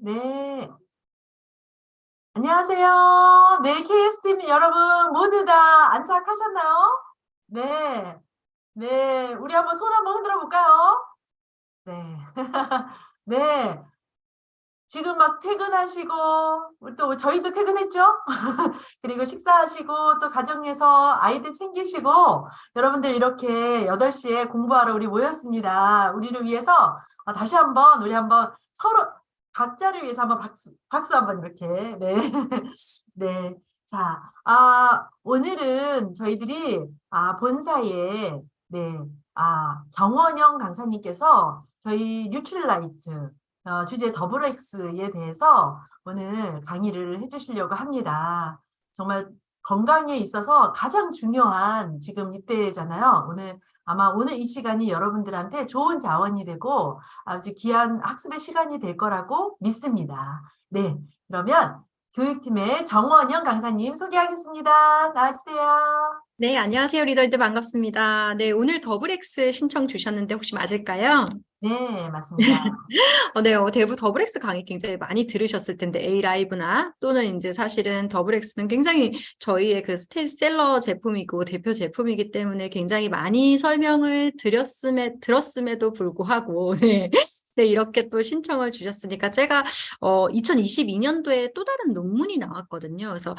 네. 안녕하세요. 네, KS팀 여러분 모두 다 안착하셨나요? 네. 네. 우리 한번 손 한번 흔들어 볼까요? 네. 네. 지금 막 퇴근하시고, 우리 또 저희도 퇴근했죠? 그리고 식사하시고, 또 가정에서 아이들 챙기시고, 여러분들 이렇게 8시에 공부하러 우리 모였습니다. 우리를 위해서 다시 한번, 우리 한번 서로, 각자를 위해서 한번 박수 한번 이렇게, 네. 네. 자, 오늘은 저희들이, 본사에, 네, 정원영 강사님께서 저희 뉴트릴라이트, 주제 더블X에 대해서 오늘 강의를 해주시려고 합니다. 정말 건강에 있어서 가장 중요한 지금 이때잖아요. 아마 오늘 이 시간이 여러분들한테 좋은 자원이 되고 아주 귀한 학습의 시간이 될 거라고 믿습니다. 네, 그러면 교육팀의 정원영 강사님 소개하겠습니다. 나와주세요. 네, 안녕하세요. 리더들 반갑습니다. 네, 오늘 더블X 신청 주셨는데 혹시 맞을까요? 네, 맞습니다. 네, 대부 더블X 강의 굉장히 많이 들으셨을 텐데 A 라이브나 또는 이제 사실은 더블X는 굉장히 저희의 그 스테디셀러 제품이고 대표 제품이기 때문에 굉장히 많이 설명을 들었음에도 불구하고 네. 네, 이렇게 또 신청을 주셨으니까 제가 2022년도에 또 다른 논문이 나왔거든요. 그래서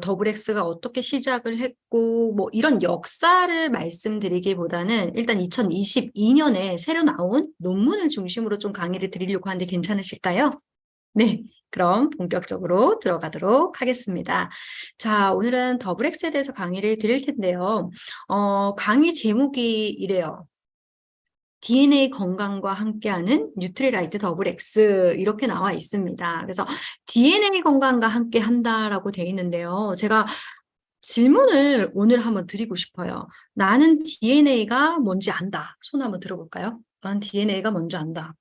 더블X가 어떻게 시작을 했고 뭐 이런 역사를 말씀드리기보다는 일단 2022년에 새로 나온 논문을 중심으로 좀 강의를 드리려고 하는데 괜찮으실까요? 네, 그럼 본격적으로 들어가도록 하겠습니다. 자, 오늘은 더블X에 대해서 강의를 드릴 텐데요. 강의 제목이 이래요. DNA 건강과 함께하는 뉴트리라이트 더블X 이렇게 나와 있습니다. 그래서 DNA 건강과 함께 한다라고 돼 있는데요. 제가 질문을 오늘 한번 드리고 싶어요. 나는 DNA가 뭔지 안다. 손 한번 들어볼까요? 나는 DNA가 뭔지 안다.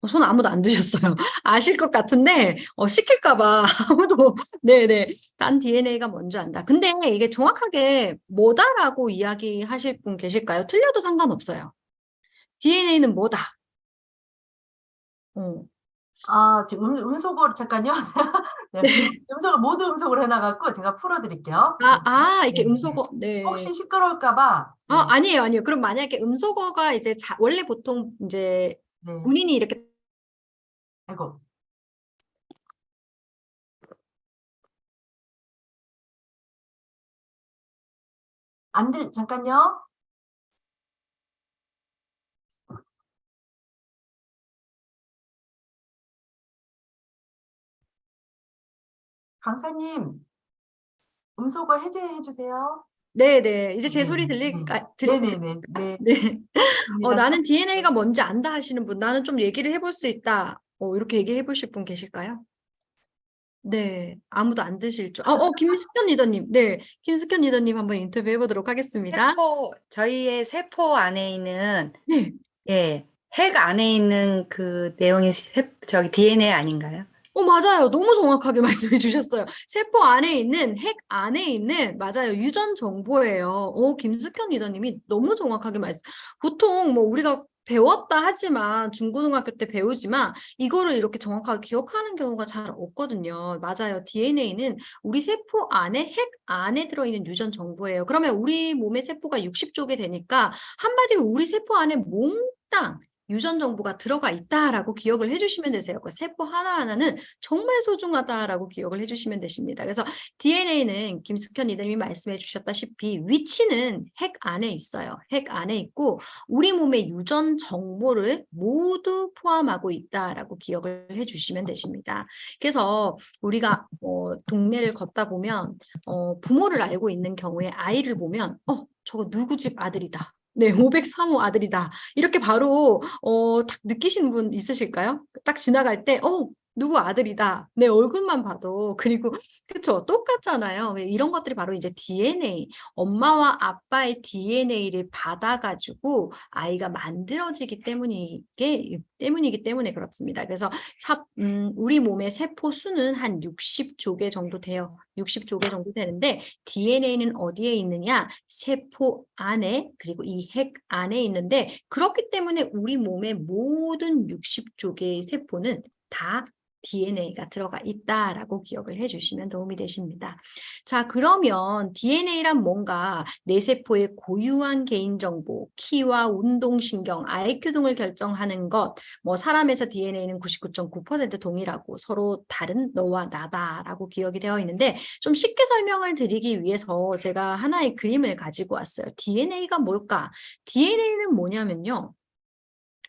손 아무도 안 드셨어요. 아실 것 같은데 시킬까 봐 아무도 네네. 난 DNA가 뭔지 안다. 근데 이게 정확하게 뭐다라고 이야기하실 분 계실까요? 틀려도 상관없어요. DNA는 뭐다? 지금 음속으로 잠깐요. 네, 모두 음속으로 해놔갖고 제가 풀어드릴게요. 이게 네, 네. 음소거, 네. 혹시 시끄러울까봐. 네, 아니에요. 그럼 만약에 음소거가 이제 원래 보통 이제 네. 본인이 이렇게 아이고. 잠깐요. 강사님, 음소거 해제해 주세요. 네네. 이제 제 네, 소리 네. 들릴까? 네네네. 네. 네. 입니다. 나는 DNA가 뭔지 안다 하시는 분, 나는 좀 얘기를 해볼 수 있다. 이렇게 얘기해 보실 분 계실까요? 네. 아무도 안 드실 줄. 김숙현 리더님. 네. 김숙현 리더님 한번 인터뷰해 보도록 하겠습니다. 저희의 세포 안에 있는, 네. 예, 핵 안에 있는 그 내용이 DNA 아닌가요? 맞아요. 너무 정확하게 말씀해 주셨어요. 세포 안에 있는, 핵 안에 있는, 맞아요. 유전 정보예요. 김숙현 리더님이 너무 정확하게 보통 뭐 우리가 배웠다 하지만, 중고등학교 때 배우지만, 이거를 이렇게 정확하게 기억하는 경우가 잘 없거든요. 맞아요. DNA는 우리 세포 안에, 핵 안에 들어있는 유전 정보예요. 그러면 우리 몸의 세포가 60쪽이 되니까, 한마디로 우리 세포 안에 몽땅, 유전 정보가 들어가 있다라고 기억을 해주시면 되세요. 그 세포 하나하나는 정말 소중하다라고 기억을 해주시면 되십니다. 그래서 DNA는 김숙현 리더님이 말씀해 주셨다시피 위치는 핵 안에 있어요. 핵 안에 있고 우리 몸의 유전 정보를 모두 포함하고 있다라고 기억을 해주시면 되십니다. 그래서 우리가 동네를 걷다 보면 부모를 알고 있는 경우에 아이를 보면 저거 누구 집 아들이다. 네, 503호 아들이다. 이렇게 바로 딱 느끼시는 분 있으실까요? 딱 지나갈 때 누구 아들이다. 내 얼굴만 봐도. 그리고 그쵸, 똑같잖아요. 이런 것들이 바로 이제 DNA, 엄마와 아빠의 DNA를 받아가지고 아이가 만들어지기 때문이기 때문에 그렇습니다. 그래서 우리 몸의 세포 수는 한 60조개 정도 돼요. 60조개 정도 되는데 DNA는 어디에 있느냐? 세포 안에, 그리고 이 핵 안에 있는데, 그렇기 때문에 우리 몸의 모든 60조개의 세포는 다 DNA가 들어가 있다라고 기억을 해주시면 도움이 되십니다. 자, 그러면 DNA란 뭔가 내 세포의 고유한 개인정보, 키와 운동신경, IQ 등을 결정하는 것, 뭐 사람에서 DNA는 99.9% 동일하고 서로 다른 너와 나다라고 기억이 되어 있는데 좀 쉽게 설명을 드리기 위해서 제가 하나의 그림을 가지고 왔어요. DNA가 뭘까? DNA는 뭐냐면요.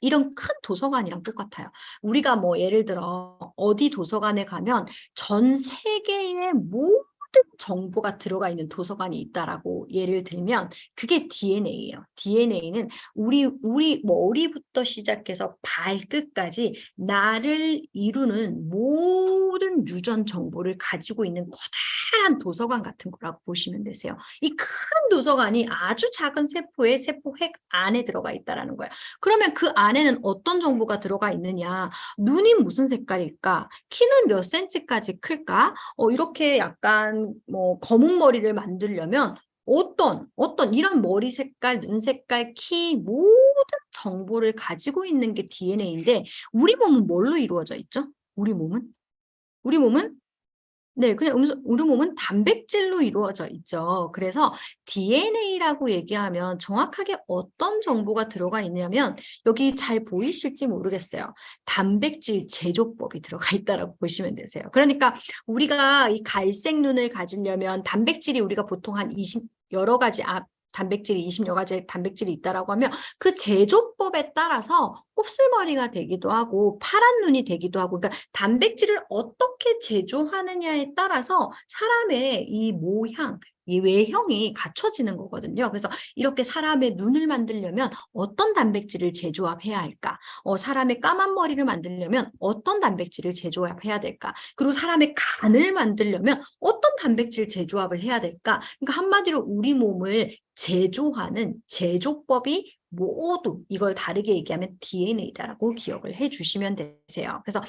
이런 큰 도서관이랑 똑같아요. 우리가 뭐 예를 들어 어디 도서관에 가면 전 세계의 모든 정보가 들어가 있는 도서관이 있다라고 예를 들면 그게 DNA예요. DNA는 우리 머리부터 시작해서 발끝까지 나를 이루는 모든 유전 정보를 가지고 있는 커다란 도서관 같은 거라고 보시면 되세요. 이 큰 도서관이 아주 작은 세포의 세포 핵 안에 들어가 있다라는 거예요. 그러면 그 안에는 어떤 정보가 들어가 있느냐? 눈이 무슨 색깔일까? 키는 몇 센치까지 클까? 이렇게 약간 뭐 검은 머리를 만들려면 어떤 이런 머리 색깔, 눈 색깔, 키 모든 정보를 가지고 있는 게 DNA인데 우리 몸은 뭘로 이루어져 있죠? 우리 몸은 네, 그냥 우리 몸은 단백질로 이루어져 있죠. 그래서 DNA라고 얘기하면 정확하게 어떤 정보가 들어가 있냐면 여기 잘 보이실지 모르겠어요. 단백질 제조법이 들어가 있다라고 보시면 되세요. 그러니까 우리가 이 갈색 눈을 가지려면 단백질이 우리가 보통 한 20 여러 가지 단백질이 20여 가지 단백질이 있다라고 하면 그 제조법에 따라서 곱슬머리가 되기도 하고 파란 눈이 되기도 하고 그러니까 단백질을 어떻게 제조하느냐에 따라서 사람의 이 모양 이 외형이 갖춰지는 거거든요. 그래서 이렇게 사람의 눈을 만들려면 어떤 단백질을 제조합해야 할까? 사람의 까만 머리를 만들려면 어떤 단백질을 제조합해야 될까? 그리고 사람의 간을 만들려면 어떤 단백질 제조합을 해야 될까? 그러니까 한마디로 우리 몸을 제조하는 제조법이 모두 이걸 다르게 얘기하면 DNA다라고 기억을 해주시면 되세요. 그래서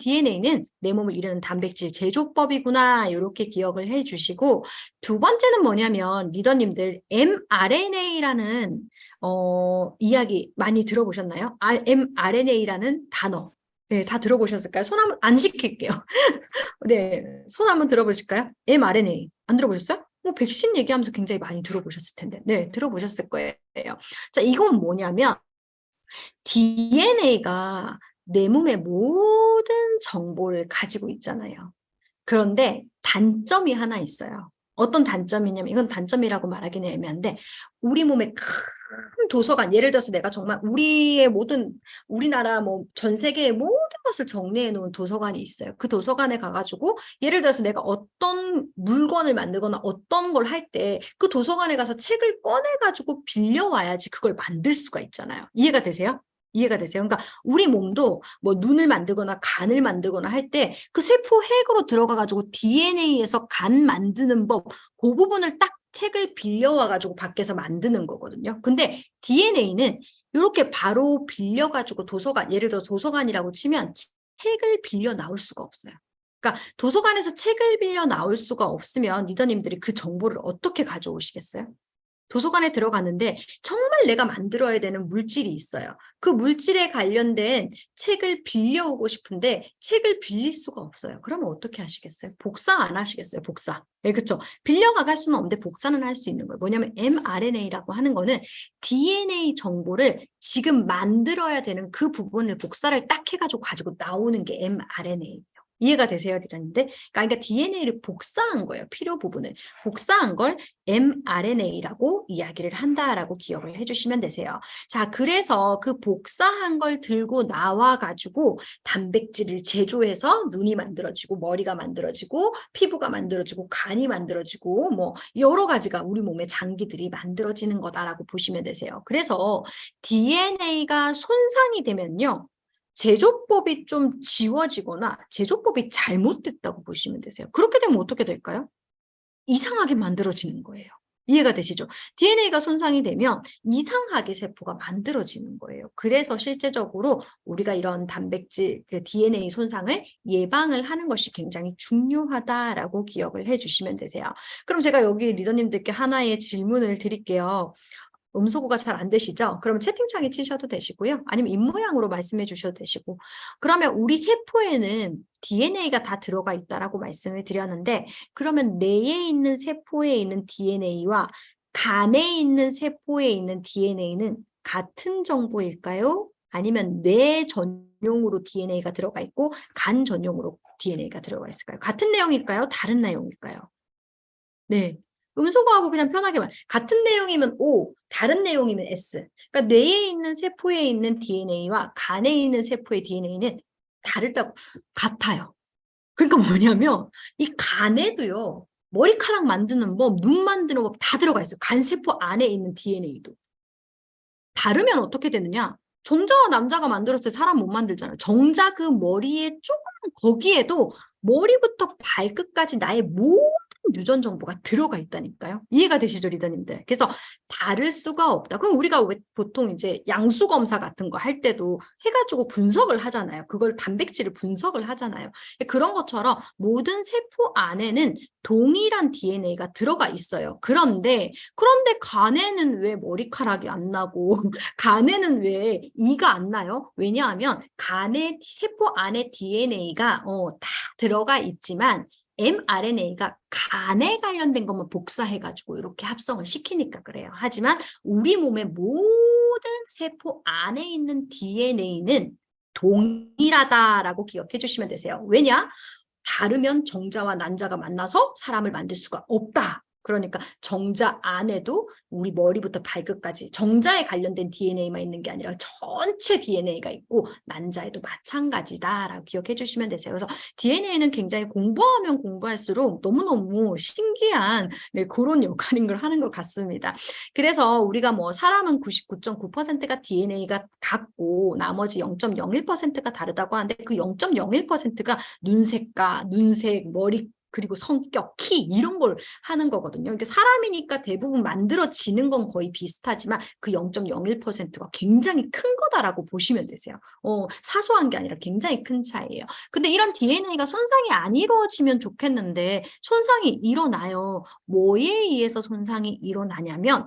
DNA는 내 몸을 이루는 단백질 제조법이구나 이렇게 기억을 해주시고 두 번째는 뭐냐면 리더님들 mRNA라는 이야기 많이 들어보셨나요? mRNA라는 단어 네, 다 들어보셨을까요? 손 한번 안 시킬게요. 네, 손 한번 들어보실까요? mRNA 안 들어보셨어요? 뭐 백신 얘기하면서 굉장히 많이 들어보셨을 텐데 네, 들어보셨을 거예요. 자, 이건 뭐냐면 DNA가 내 몸의 모든 정보를 가지고 있잖아요. 그런데 단점이 하나 있어요. 어떤 단점이냐면 이건 단점이라고 말하기는 애매한데 우리 몸의 큰 도서관 예를 들어서 내가 정말 우리나라 뭐 전 세계의 모든 것을 정리해 놓은 도서관이 있어요. 그 도서관에 가가지고 예를 들어서 내가 어떤 물건을 만들거나 어떤 걸 할 때 그 도서관에 가서 책을 꺼내가지고 빌려와야지 그걸 만들 수가 있잖아요. 이해가 되세요? 이해가 되세요? 그러니까 우리 몸도 뭐 눈을 만들거나 간을 만들거나 할 때 그 세포 핵으로 들어가가지고 DNA에서 간 만드는 법, 그 부분을 딱 책을 빌려와가지고 밖에서 만드는 거거든요. 근데 DNA는 이렇게 바로 빌려가지고 예를 들어 도서관이라고 치면 책을 빌려 나올 수가 없어요. 그러니까 도서관에서 책을 빌려 나올 수가 없으면 리더님들이 그 정보를 어떻게 가져오시겠어요? 도서관에 들어갔는데 정말 내가 만들어야 되는 물질이 있어요. 그 물질에 관련된 책을 빌려오고 싶은데 책을 빌릴 수가 없어요. 그러면 어떻게 하시겠어요? 복사 안 하시겠어요? 복사. 네, 그렇죠. 빌려갈 수는 없는데 복사는 할 수 있는 거예요. 뭐냐면 mRNA라고 하는 거는 DNA 정보를 지금 만들어야 되는 그 부분을 복사를 딱 해가지고 가지고 나오는 게 mRNA. 이해가 되세요, 리더님들? 그러니까 DNA를 복사한 거예요. 필요 부분을. 복사한 걸 mRNA라고 이야기를 한다라고 기억을 해주시면 되세요. 자, 그래서 그 복사한 걸 들고 나와가지고 단백질을 제조해서 눈이 만들어지고 머리가 만들어지고 피부가 만들어지고 간이 만들어지고 뭐 여러 가지가 우리 몸의 장기들이 만들어지는 거다라고 보시면 되세요. 그래서 DNA가 손상이 되면요. 제조법이 좀 지워지거나 제조법이 잘못됐다고 보시면 되세요. 그렇게 되면 어떻게 될까요? 이상하게 만들어지는 거예요. 이해가 되시죠? DNA가 손상이 되면 이상하게 세포가 만들어지는 거예요. 그래서 실제적으로 우리가 이런 단백질, DNA 손상을 예방을 하는 것이 굉장히 중요하다라고 기억을 해주시면 되세요. 그럼 제가 여기 리더님들께 하나의 질문을 드릴게요. 음소거가 잘 안 되시죠? 그러면 채팅창에 치셔도 되시고요. 아니면 입모양으로 말씀해 주셔도 되시고. 그러면 우리 세포에는 DNA가 다 들어가 있다라고 말씀을 드렸는데, 그러면 뇌에 있는 세포에 있는 DNA와 간에 있는 세포에 있는 DNA는 같은 정보일까요? 아니면 뇌 전용으로 DNA가 들어가 있고 간 전용으로 DNA가 들어가 있을까요? 같은 내용일까요? 다른 내용일까요? 네. 음소거하고 그냥 편하게 말. 같은 내용이면 O, 다른 내용이면 S. 그러니까 뇌에 있는 세포에 있는 DNA와 간에 있는 세포의 DNA는 다르다고 같아요. 그러니까 뭐냐면 이 간에도요. 머리카락 만드는 법, 눈 만드는 법 다 들어가 있어요. 간 세포 안에 있는 DNA도. 다르면 어떻게 되느냐? 정자와 남자가 만들었을 때 사람 못 만들잖아요. 정자 그 머리에 조금 거기에도 머리부터 발끝까지 나의 모든 유전 정보가 들어가 있다니까요. 이해가 되시죠, 리더님들? 그래서 다를 수가 없다. 그럼 우리가 왜 보통 이제 양수 검사 같은 거 할 때도 해가지고 분석을 하잖아요. 그걸 단백질을 분석을 하잖아요. 그런 것처럼 모든 세포 안에는 동일한 DNA가 들어가 있어요. 그런데 간에는 왜 머리카락이 안 나고 간에는 왜 이가 안 나요? 왜냐하면 간의 세포 안에 DNA가 다 들어가 있지만 mRNA가 간에 관련된 것만 복사해가지고 이렇게 합성을 시키니까 그래요. 하지만 우리 몸의 모든 세포 안에 있는 DNA는 동일하다라고 기억해 주시면 되세요. 왜냐? 다르면 정자와 난자가 만나서 사람을 만들 수가 없다. 그러니까 정자 안에도 우리 머리부터 발끝까지 정자에 관련된 DNA만 있는 게 아니라 전체 DNA가 있고 난자에도 마찬가지다라고 기억해 주시면 되세요. 그래서 DNA는 굉장히 공부하면 공부할수록 너무너무 신기한 그런 역할인 걸 하는 것 같습니다. 그래서 우리가 뭐 사람은 99.9%가 DNA가 같고 나머지 0.01%가 다르다고 하는데 그 0.01%가 눈색과 눈색, 머리 그리고 성격, 키 이런 걸 하는 거거든요. 이게 사람이니까 대부분 만들어지는 건 거의 비슷하지만 그 0.01%가 굉장히 큰 거다라고 보시면 되세요. 사소한 게 아니라 굉장히 큰 차이예요. 근데 이런 DNA가 손상이 안 이루어지면 좋겠는데 손상이 일어나요. 뭐에 의해서 손상이 일어나냐면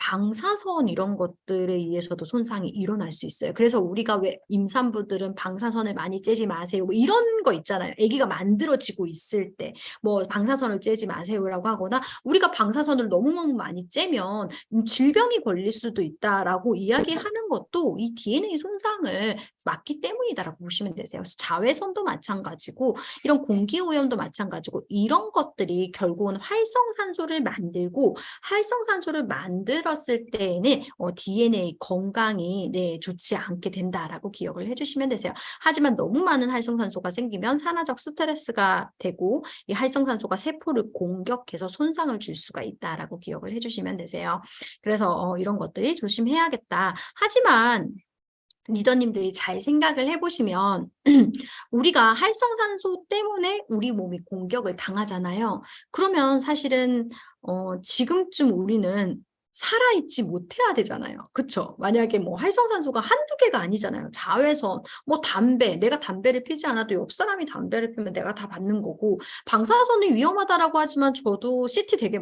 방사선 이런 것들에 의해서도 손상이 일어날 수 있어요. 그래서 우리가 왜 임산부들은 방사선을 많이 쬐지 마세요. 뭐 이런 거 있잖아요. 아기가 만들어지고 있을 때 뭐 방사선을 쬐지 마세요라고 하거나 우리가 방사선을 너무 많이 쬐면 질병이 걸릴 수도 있다라고 이야기하는 것도 이 DNA 손상을 막기 때문이다라고 보시면 되세요. 자외선도 마찬가지고 이런 공기오염도 마찬가지고 이런 것들이 결국은 활성산소를 만들고 활성산소를 만들었을 때에는 DNA 건강이 좋지 않게 된다라고 기억을 해주시면 되세요. 하지만 너무 많은 활성산소가 생기면 산화적 스트레스가 되고 이 활성산소가 세포를 공격해서 손상을 줄 수가 있다라고 기억을 해주시면 되세요. 그래서 이런 것들이 조심해야겠다. 하지만 리더님들이 잘 생각을 해보시면 우리가 활성산소 때문에 우리 몸이 공격을 당하잖아요. 그러면 사실은 지금쯤 우리는 살아있지 못해야 되잖아요. 그쵸? 만약에 뭐 활성산소가 한두 개가 아니잖아요. 자외선, 뭐 담배, 내가 담배를 피지 않아도 옆 사람이 담배를 피면 내가 다 받는 거고 방사선이 위험하다라고 하지만 저도 CT 되게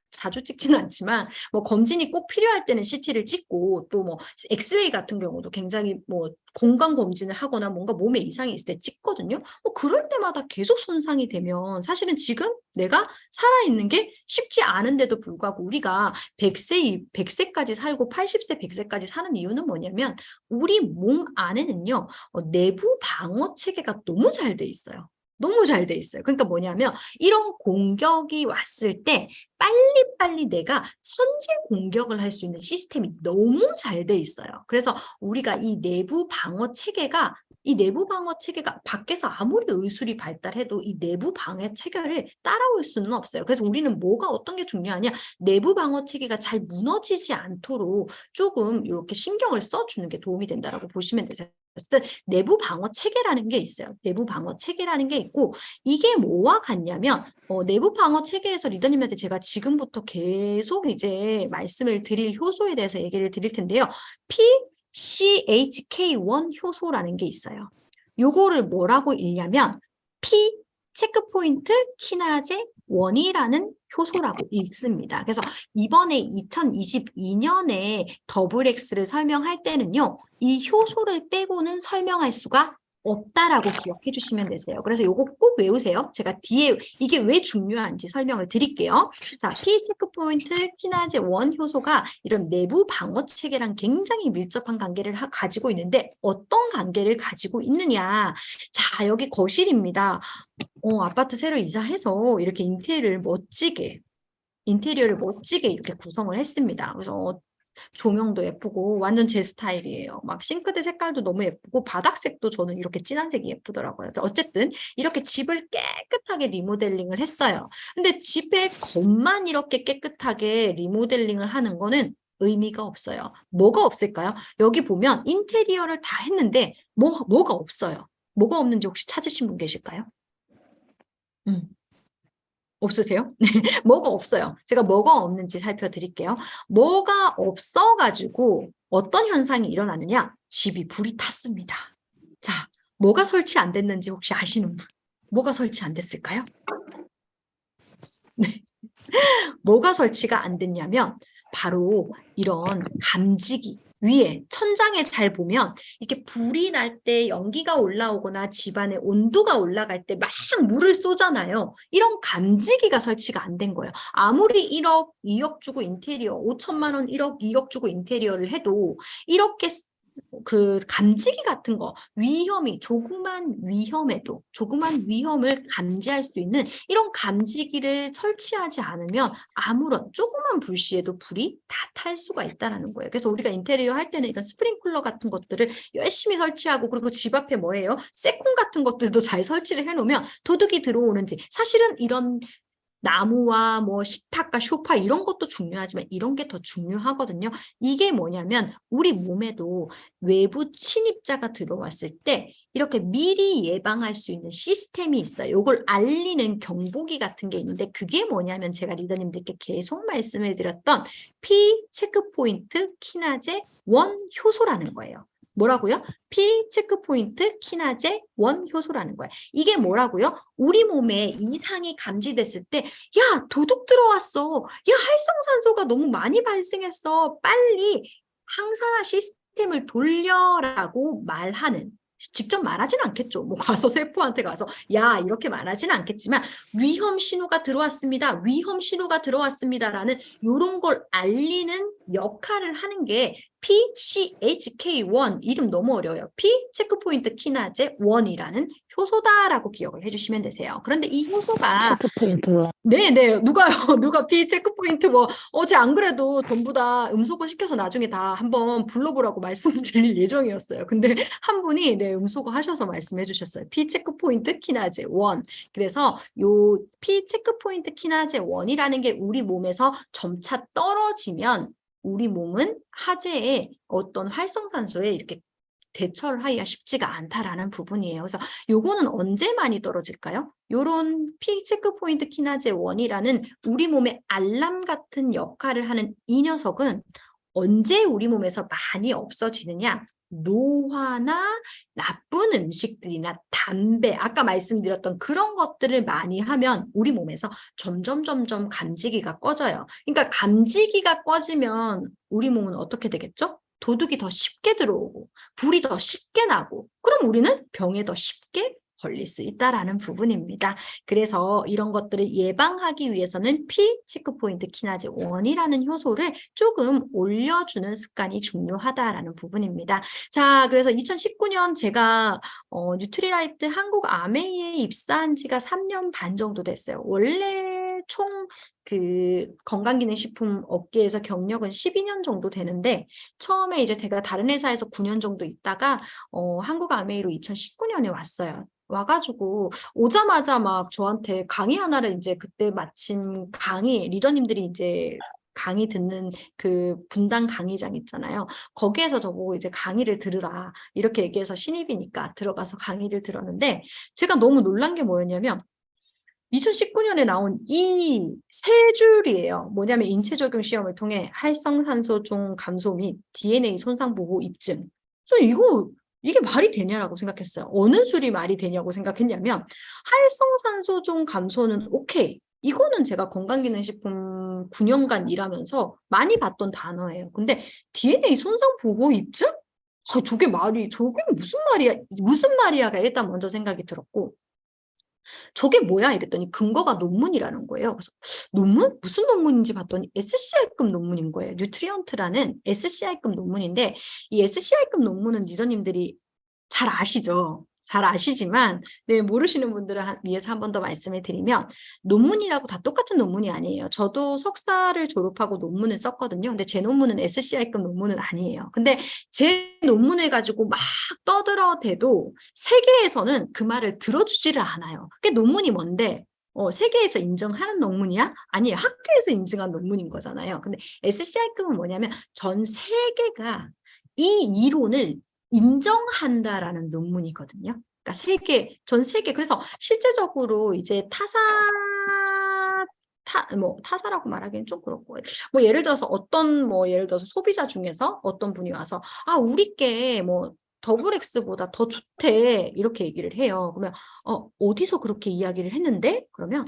자주 찍지는 않지만 뭐 검진이 꼭 필요할 때는 CT를 찍고 또 뭐 엑스레이 같은 경우도 굉장히 뭐 건강 검진을 하거나 뭔가 몸에 이상이 있을 때 찍거든요. 그럴 때마다 계속 손상이 되면 사실은 지금 내가 살아있는 게 쉽지 않은데도 불구하고 우리가 100세까지 살고 80세, 100세까지 사는 이유는 뭐냐면 우리 몸 안에는요. 내부 방어 체계가 너무 잘 돼 있어요. 너무 잘 돼 있어요. 그러니까 뭐냐면 이런 공격이 왔을 때 빨리빨리 내가 선제 공격을 할 수 있는 시스템이 너무 잘 돼 있어요. 그래서 우리가 이 내부 방어 체계가 밖에서 아무리 의술이 발달해도 이 내부 방어 체계를 따라올 수는 없어요. 그래서 우리는 어떤 게 중요하냐? 내부 방어 체계가 잘 무너지지 않도록 조금 이렇게 신경을 써주는 게 도움이 된다라고 보시면 되죠. 내부 방어 체계라는 게 있어요. 내부 방어 체계라는 게 있고 이게 뭐와 같냐면 내부 방어 체계에서 리더님한테 제가 지금부터 계속 이제 말씀을 드릴 효소에 대해서 얘기를 드릴 텐데요. PCHK1 효소라는 게 있어요. 요거를 뭐라고 읽냐면 체크포인트 키나제 1이라는 효소라고 읽습니다. 그래서 이번에 2022년에 더블 X를 설명할 때는요, 이 효소를 빼고는 설명할 수가 없다라고 기억해 주시면 되세요. 그래서 요거 꼭 외우세요. 제가 뒤에 이게 왜 중요한지 설명을 드릴게요. 자, P 체크포인트 키나제 1 효소가 이런 내부 방어 체계랑 굉장히 밀접한 관계를 가지고 있는데 어떤 관계를 가지고 있느냐. 자, 여기 거실입니다. 아파트 새로 이사해서 이렇게 인테리어를 멋지게 이렇게 구성을 했습니다. 그래서 조명도 예쁘고 완전 제 스타일이에요. 막 싱크대 색깔도 너무 예쁘고 바닥색도 저는 이렇게 진한 색이 예쁘더라고요. 어쨌든 이렇게 집을 깨끗하게 리모델링을 했어요. 근데 집의 겉만 이렇게 깨끗하게 리모델링을 하는 거는 의미가 없어요. 뭐가 없을까요? 여기 보면 인테리어를 다 했는데 뭐가 없어요. 뭐가 없는지 혹시 찾으신 분 계실까요? 없으세요? 네, 뭐가 없어요. 제가 뭐가 없는지 살펴드릴게요. 뭐가 없어가지고 어떤 현상이 일어나느냐? 집이 불이 탔습니다. 자, 뭐가 설치 안 됐는지 혹시 아시는 분? 뭐가 설치 안 됐을까요? 네. 뭐가 설치가 안 됐냐면 바로 이런 감지기 위에 천장에 잘 보면 이렇게 불이 날 때 연기가 올라오거나 집안의 온도가 올라갈 때 막 물을 쏘잖아요. 이런 감지기가 설치가 안 된 거예요. 아무리 1억, 2억 주고 인테리어, 5천만 원, 1억, 2억 주고 인테리어를 해도 이렇게 그 감지기 같은 거 조그만 위험을 감지할 수 있는 이런 감지기를 설치하지 않으면 아무런 조그만 불씨에도 불이 다 탈 수가 있다는 거예요. 그래서 우리가 인테리어 할 때는 이런 스프링클러 같은 것들을 열심히 설치하고 그리고 집 앞에 뭐예요? 세콘 같은 것들도 잘 설치를 해놓으면 도둑이 들어오는지 사실은 이런 나무와 뭐 식탁과 소파 이런 것도 중요하지만 이런 게 더 중요하거든요. 이게 뭐냐면 우리 몸에도 외부 침입자가 들어왔을 때 이렇게 미리 예방할 수 있는 시스템이 있어요. 이걸 알리는 경보기 같은 게 있는데 그게 뭐냐면 제가 리더님들께 계속 말씀을 드렸던 P 체크포인트 키나제 1 효소라는 거예요. 뭐라고요? P 체크포인트 키나제 1 효소라는 거예요. 이게 뭐라고요? 우리 몸에 이상이 감지됐을 때 야, 도둑 들어왔어. 야, 활성산소가 너무 많이 발생했어. 빨리 항산화 시스템을 돌려라고 말하는 직접 말하진 않겠죠. 뭐 가서 세포한테 가서 야 이렇게 말하진 않겠지만 위험 신호가 들어왔습니다. 위험 신호가 들어왔습니다라는 이런 걸 알리는 역할을 하는 게 PCHK1 이름 너무 어려워요. P 체크포인트 키나제 1이라는 효소다라고 기억을 해주시면 되세요. 그런데 이 효소가 체크포인트. 네네 누가요 누가 P 체크포인트 뭐 어제 안 그래도 전부 다 음소거 시켜서 나중에 다 한번 불러보라고 말씀드릴 예정이었어요. 근데 한 분이 네 음소거 하셔서 말씀해 주셨어요. P 체크포인트 키나제 1. 그래서 요 P 체크포인트 키나제 1이라는 게 우리 몸에서 점차 떨어지면 우리 몸은 하재에 어떤 활성산소에 이렇게 대처를 하기가 쉽지가 않다라는 부분이에요. 그래서 요거는 언제 많이 떨어질까요? 요런 P 체크포인트 키나제 1이라는 우리 몸의 알람 같은 역할을 하는 이 녀석은 언제 우리 몸에서 많이 없어지느냐? 노화나 나쁜 음식들이나 담배, 아까 말씀드렸던 그런 것들을 많이 하면 우리 몸에서 점점 감지기가 꺼져요. 그러니까 감지기가 꺼지면 우리 몸은 어떻게 되겠죠? 도둑이 더 쉽게 들어오고 불이 더 쉽게 나고 그럼 우리는 병에 더 쉽게 걸릴 수 있다라는 부분입니다. 그래서 이런 것들을 예방하기 위해서는 P 체크포인트 키나제 1이라는 효소를 조금 올려주는 습관이 중요하다라는 부분입니다. 자, 그래서 2019년 제가 뉴트리라이트 한국 아메이에 입사한 지가 3년 반 정도 됐어요. 원래 총 그 건강기능식품 업계에서 경력은 12년 정도 되는데 처음에 이제 제가 다른 회사에서 9년 정도 있다가 한국 아메이로 2019년에 왔어요. 와가지고 오자마자 막 저한테 강의 하나를 이제 그때 마침 리더님들이 이제 강의 듣는 그 분당 강의장 있잖아요. 거기에서 저보고 이제 강의를 들으라 이렇게 얘기해서 신입이니까 들어가서 강의를 들었는데 제가 너무 놀란 게 뭐였냐면 2019년에 나온 이 세 줄이에요. 뭐냐면 인체적용 시험을 통해 활성산소 중 감소 및 DNA 손상 보고 입증. 저 이거 이게 말이 되냐라고 생각했어요. 어느 줄이 말이 되냐고 생각했냐면 활성산소중 감소는 오케이. 이거는 제가 건강기능식품 9년간 일하면서 많이 봤던 단어예요. 근데 DNA 손상 보고 입증? 저게 무슨 말이야가 일단 먼저 생각이 들었고, 저게 뭐야? 이랬더니 근거가 논문이라는 거예요. 그래서 논문? 무슨 논문인지 봤더니 SCI급 논문인 거예요. 뉴트리언트라는 SCI급 논문인데, 이 SCI급 논문은 리더님들이 잘 아시죠? 잘 아시지만, 네, 모르시는 분들을 위해서 한 번 더 말씀을 드리면, 논문이라고 다 똑같은 논문이 아니에요. 저도 석사를 졸업하고 논문을 썼거든요. 근데 제 논문은 SCI급 논문은 아니에요. 근데 제 논문을 가지고 막 떠들어대도 세계에서는 그 말을 들어주지를 않아요. 그게 논문이 뭔데? 세계에서 인정하는 논문이야? 아니에요. 학교에서 인증한 논문인 거잖아요. 근데 SCI급은 뭐냐면 전 세계가 이 이론을 인정한다라는 논문이거든요. 그러니까 전 세계, 그래서 실제적으로 이제 타사라고 말하기는 좀 그렇고, 뭐 예를 들어서 예를 들어서 소비자 중에서 어떤 분이 와서, 우리께 더블 X보다 더 좋대. 이렇게 얘기를 해요. 그러면, 어디서 그렇게 이야기를 했는데? 그러면,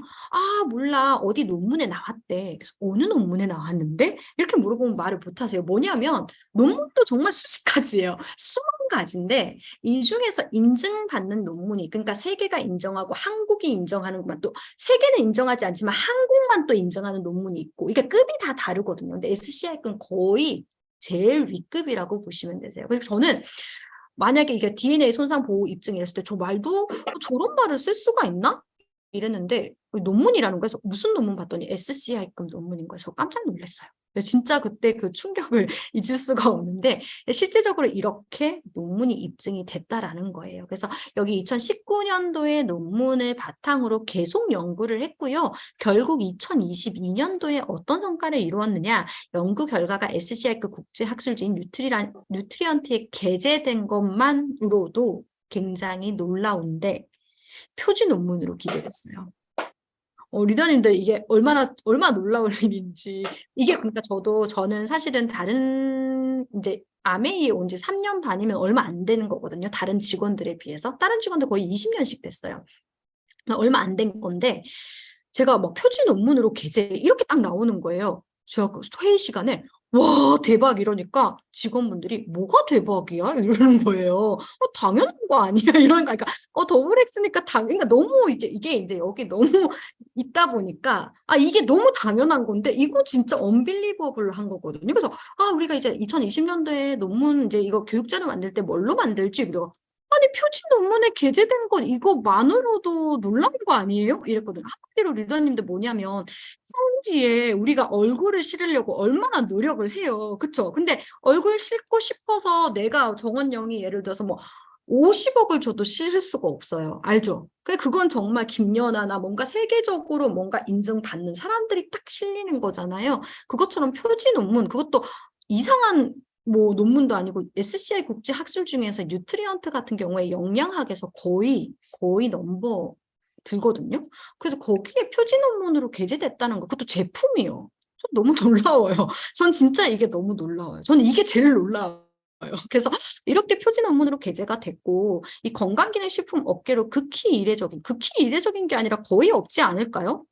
몰라. 어디 논문에 나왔대. 그래서 어느 논문에 나왔는데? 이렇게 물어보면 말을 못 하세요. 뭐냐면, 논문도 정말 수십 가지예요. 수만 가지인데, 이 중에서 인증받는 논문이, 그러니까 세계가 인정하고 한국이 인정하는 것만, 또 세계는 인정하지 않지만 한국만 또 인정하는 논문이 있고, 이게 급이 다 다르거든요. 근데 SCI급은 거의 제일 윗급이라고 보시면 되세요. 그래서 저는 만약에 이게 DNA 손상 보호 입증이랬을 때 저 말도 저런 말을 쓸 수가 있나? 이랬는데 논문이라는 거에서 무슨 논문 봤더니 SCI급 논문인 거예요. 저 깜짝 놀랐어요. 진짜 그때 그 충격을 잊을 수가 없는데 실제적으로 이렇게 논문이 입증이 됐다라는 거예요. 그래서 여기 2019년도에 논문을 바탕으로 계속 연구를 했고요. 결국 2022년도에 어떤 성과를 이루었느냐? 연구 결과가 SCI급 국제학술지인 뉴트리언트에 게재된 것만으로도 굉장히 놀라운데 표지 논문으로 기재됐어요. 리더님들 이게 얼마나 놀라운 일인지. 이게 그러니까 저는 사실은 다른 이제 아메이에 온 지 3년 반이면 얼마 안 되는 거거든요. 다른 직원들에 비해서. 다른 직원들 거의 20년씩 됐어요. 얼마 안 된 건데 제가 막 표지 논문으로 게재 이렇게 딱 나오는 거예요. 제가 그 회의 시간에 와 대박 이러니까 직원분들이 뭐가 대박이야 이러는 거예요. 당연한 거 아니야 이러니까 더블 X니까 그러니까 너무 이게 이제 여기 너무 있다 보니까 이게 너무 당연한 건데 이거 진짜 언빌리버블한 거거든요. 그래서 우리가 이제 2020년도에 논문 이제 이거 교육자료 만들 때 뭘로 만들지? 그리고 아니 표지 논문에 게재된 건 이거만으로도 놀라운 거 아니에요? 이랬거든요. 한마디로 리더님들 뭐냐면 편지에 우리가 얼굴을 실으려고 얼마나 노력을 해요. 그쵸? 근데 얼굴 싣고 싶어서 내가 정원영이 예를 들어서 50억을 줘도 실을 수가 없어요. 알죠? 그건 정말 김연아나 뭔가 세계적으로 뭔가 인정받는 사람들이 딱 실리는 거잖아요. 그것처럼 표지 논문, 그것도 이상한 논문도 아니고 SCI 국제 학술 중에서 뉴트리언트 같은 경우에 영양학에서 거의 넘버 들거든요. 그래서 거기에 표지 논문으로 게재됐다는 거, 그것도 제품이요. 전 너무 놀라워요. 전 진짜 이게 너무 놀라워요. 저는 이게 제일 놀라워요. 그래서 이렇게 표지 논문으로 게재가 됐고 이 건강기능식품 업계로 극히 이례적인 게 아니라 거의 없지 않을까요?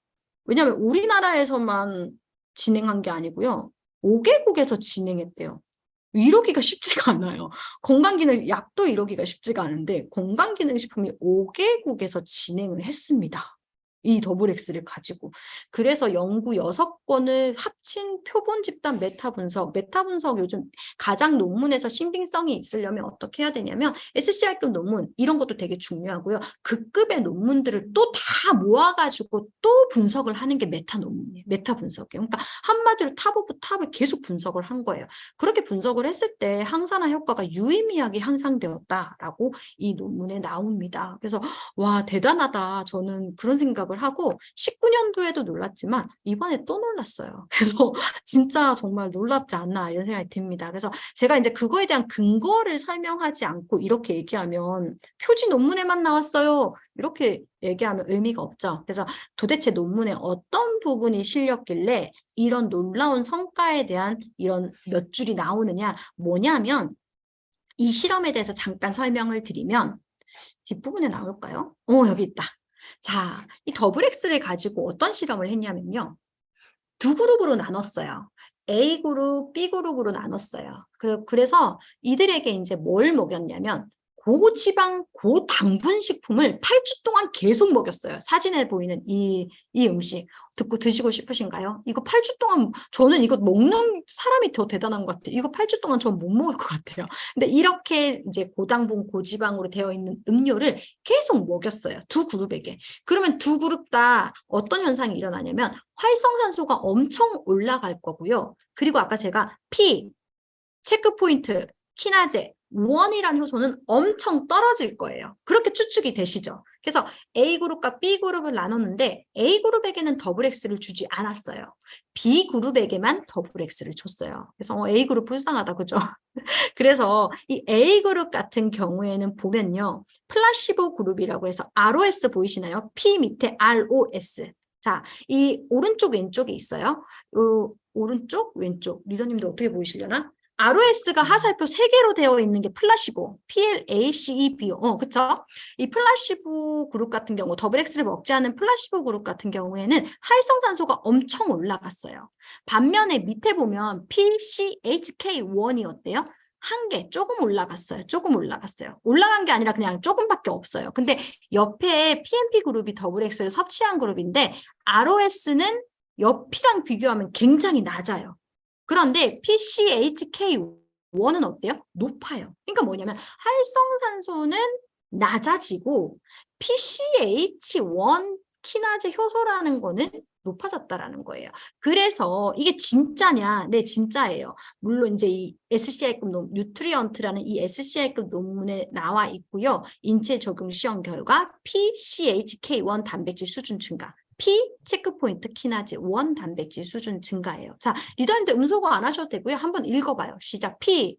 왜냐하면 우리나라에서만 진행한 게 아니고요. 5개국에서 진행했대요. 이러기가 쉽지가 않아요. 약도 이러기가 쉽지가 않은데 건강기능식품이 5개국에서 진행을 했습니다. 이 더블 X를 가지고. 그래서 연구 6건을 합친 표본 집단 메타 분석 요즘 가장 논문에서 신빙성이 있으려면 어떻게 해야 되냐면 SCI급 논문 이런 것도 되게 중요하고요. 그 급의 논문들을 또 다 모아가지고 또 분석을 하는 게 메타 논문이에요. 메타 분석이에요. 그러니까 한마디로 탑 오브 탑을 계속 분석을 한 거예요. 그렇게 분석을 했을 때 항산화 효과가 유의미하게 향상되었다라고 이 논문에 나옵니다. 그래서 와 대단하다. 저는 그런 생각을 하고 19년도에도 놀랐지만 이번에 또 놀랐어요. 그래서 진짜 정말 놀랍지 않나 이런 생각이 듭니다. 그래서 제가 이제 그거에 대한 근거를 설명하지 않고 이렇게 얘기하면 표지 논문에만 나왔어요. 이렇게 얘기하면 의미가 없죠. 그래서 도대체 논문에 어떤 부분이 실렸길래 이런 놀라운 성과에 대한 이런 몇 줄이 나오느냐 뭐냐면 이 실험에 대해서 잠깐 설명을 드리면 뒷부분에 나올까요? 여기 있다. 자, 이 더블 X를 가지고 어떤 실험을 했냐면요. 두 그룹으로 나눴어요. A 그룹, B 그룹으로 나눴어요. 그래서 이들에게 이제 뭘 먹였냐면 고지방, 고당분 식품을 8주 동안 계속 먹였어요. 사진에 보이는 이 음식. 듣고 드시고 싶으신가요? 이거 8주 동안, 저는 이거 먹는 사람이 더 대단한 것 같아요. 이거 8주 동안 전 못 먹을 것 같아요. 근데 이렇게 이제 고당분, 고지방으로 되어 있는 음료를 계속 먹였어요. 두 그룹에게. 그러면 두 그룹 다 어떤 현상이 일어나냐면 활성산소가 엄청 올라갈 거고요. 그리고 아까 제가 P, 체크포인트, 키나제, 원이라는 효소는 엄청 떨어질 거예요. 그렇게 추측이 되시죠? 그래서 A그룹과 B그룹을 나눴는데 A그룹에게는 더블 X를 주지 않았어요. B그룹에게만 더블 X를 줬어요. 그래서 A그룹 불쌍하다, 그죠? 그래서 이 A그룹 같은 경우에는 보면요. 플라시보 그룹이라고 해서 ROS 보이시나요? P 밑에 ROS. 자, 이 오른쪽 왼쪽에 있어요. 오른쪽 왼쪽 리더님도 어떻게 보이시려나? ROS가 하살표 3개로 되어 있는 게 플라시보, PLACEB, 그쵸? 이 플라시보 그룹 같은 경우, 더블 X를 먹지 않은 플라시보 그룹 같은 경우에는 활성산소가 엄청 올라갔어요. 반면에 밑에 보면 PCHK1이 어때요? 한 개, 조금 올라갔어요. 조금 올라갔어요. 올라간 게 아니라 그냥 조금밖에 없어요. 근데 옆에 PNP 그룹이 더블 X를 섭취한 그룹인데 ROS는 옆이랑 비교하면 굉장히 낮아요. 그런데 PCHK1은 어때요? 높아요. 그러니까 뭐냐면 활성산소는 낮아지고 PCH1 키나제 효소라는 거는 높아졌다라는 거예요. 그래서 이게 진짜냐? 네, 진짜예요. 물론 이제 이 SCI급 뉴트리언트라는 이 SCI급 논문에 나와 있고요. 인체 적용 시험 결과 PCHK1 단백질 수준 증가. P 체크포인트 키나제 1 단백질 수준 증가예요. 자, 리더님들 음소거 안 하셔도 되고요. 한번 읽어봐요. 시작. P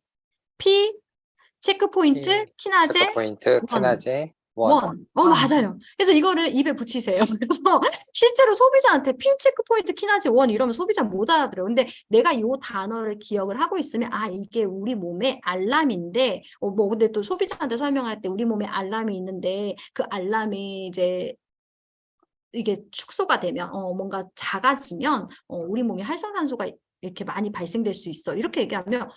체크포인트 키나제 체크포인트 키나제 원. 맞아요. 그래서 이거를 입에 붙이세요. 그래서 실제로 소비자한테 P 체크포인트 키나제 1 이러면 소비자 못 알아들어요. 근데 내가 이 단어를 기억을 하고 있으면 이게 우리 몸의 알람인데 근데 또 소비자한테 설명할 때 우리 몸에 알람이 있는데 그 알람이 이제 이게 축소가 되면 뭔가 작아지면 우리 몸에 활성산소가 이렇게 많이 발생될 수 있어. 이렇게 얘기하면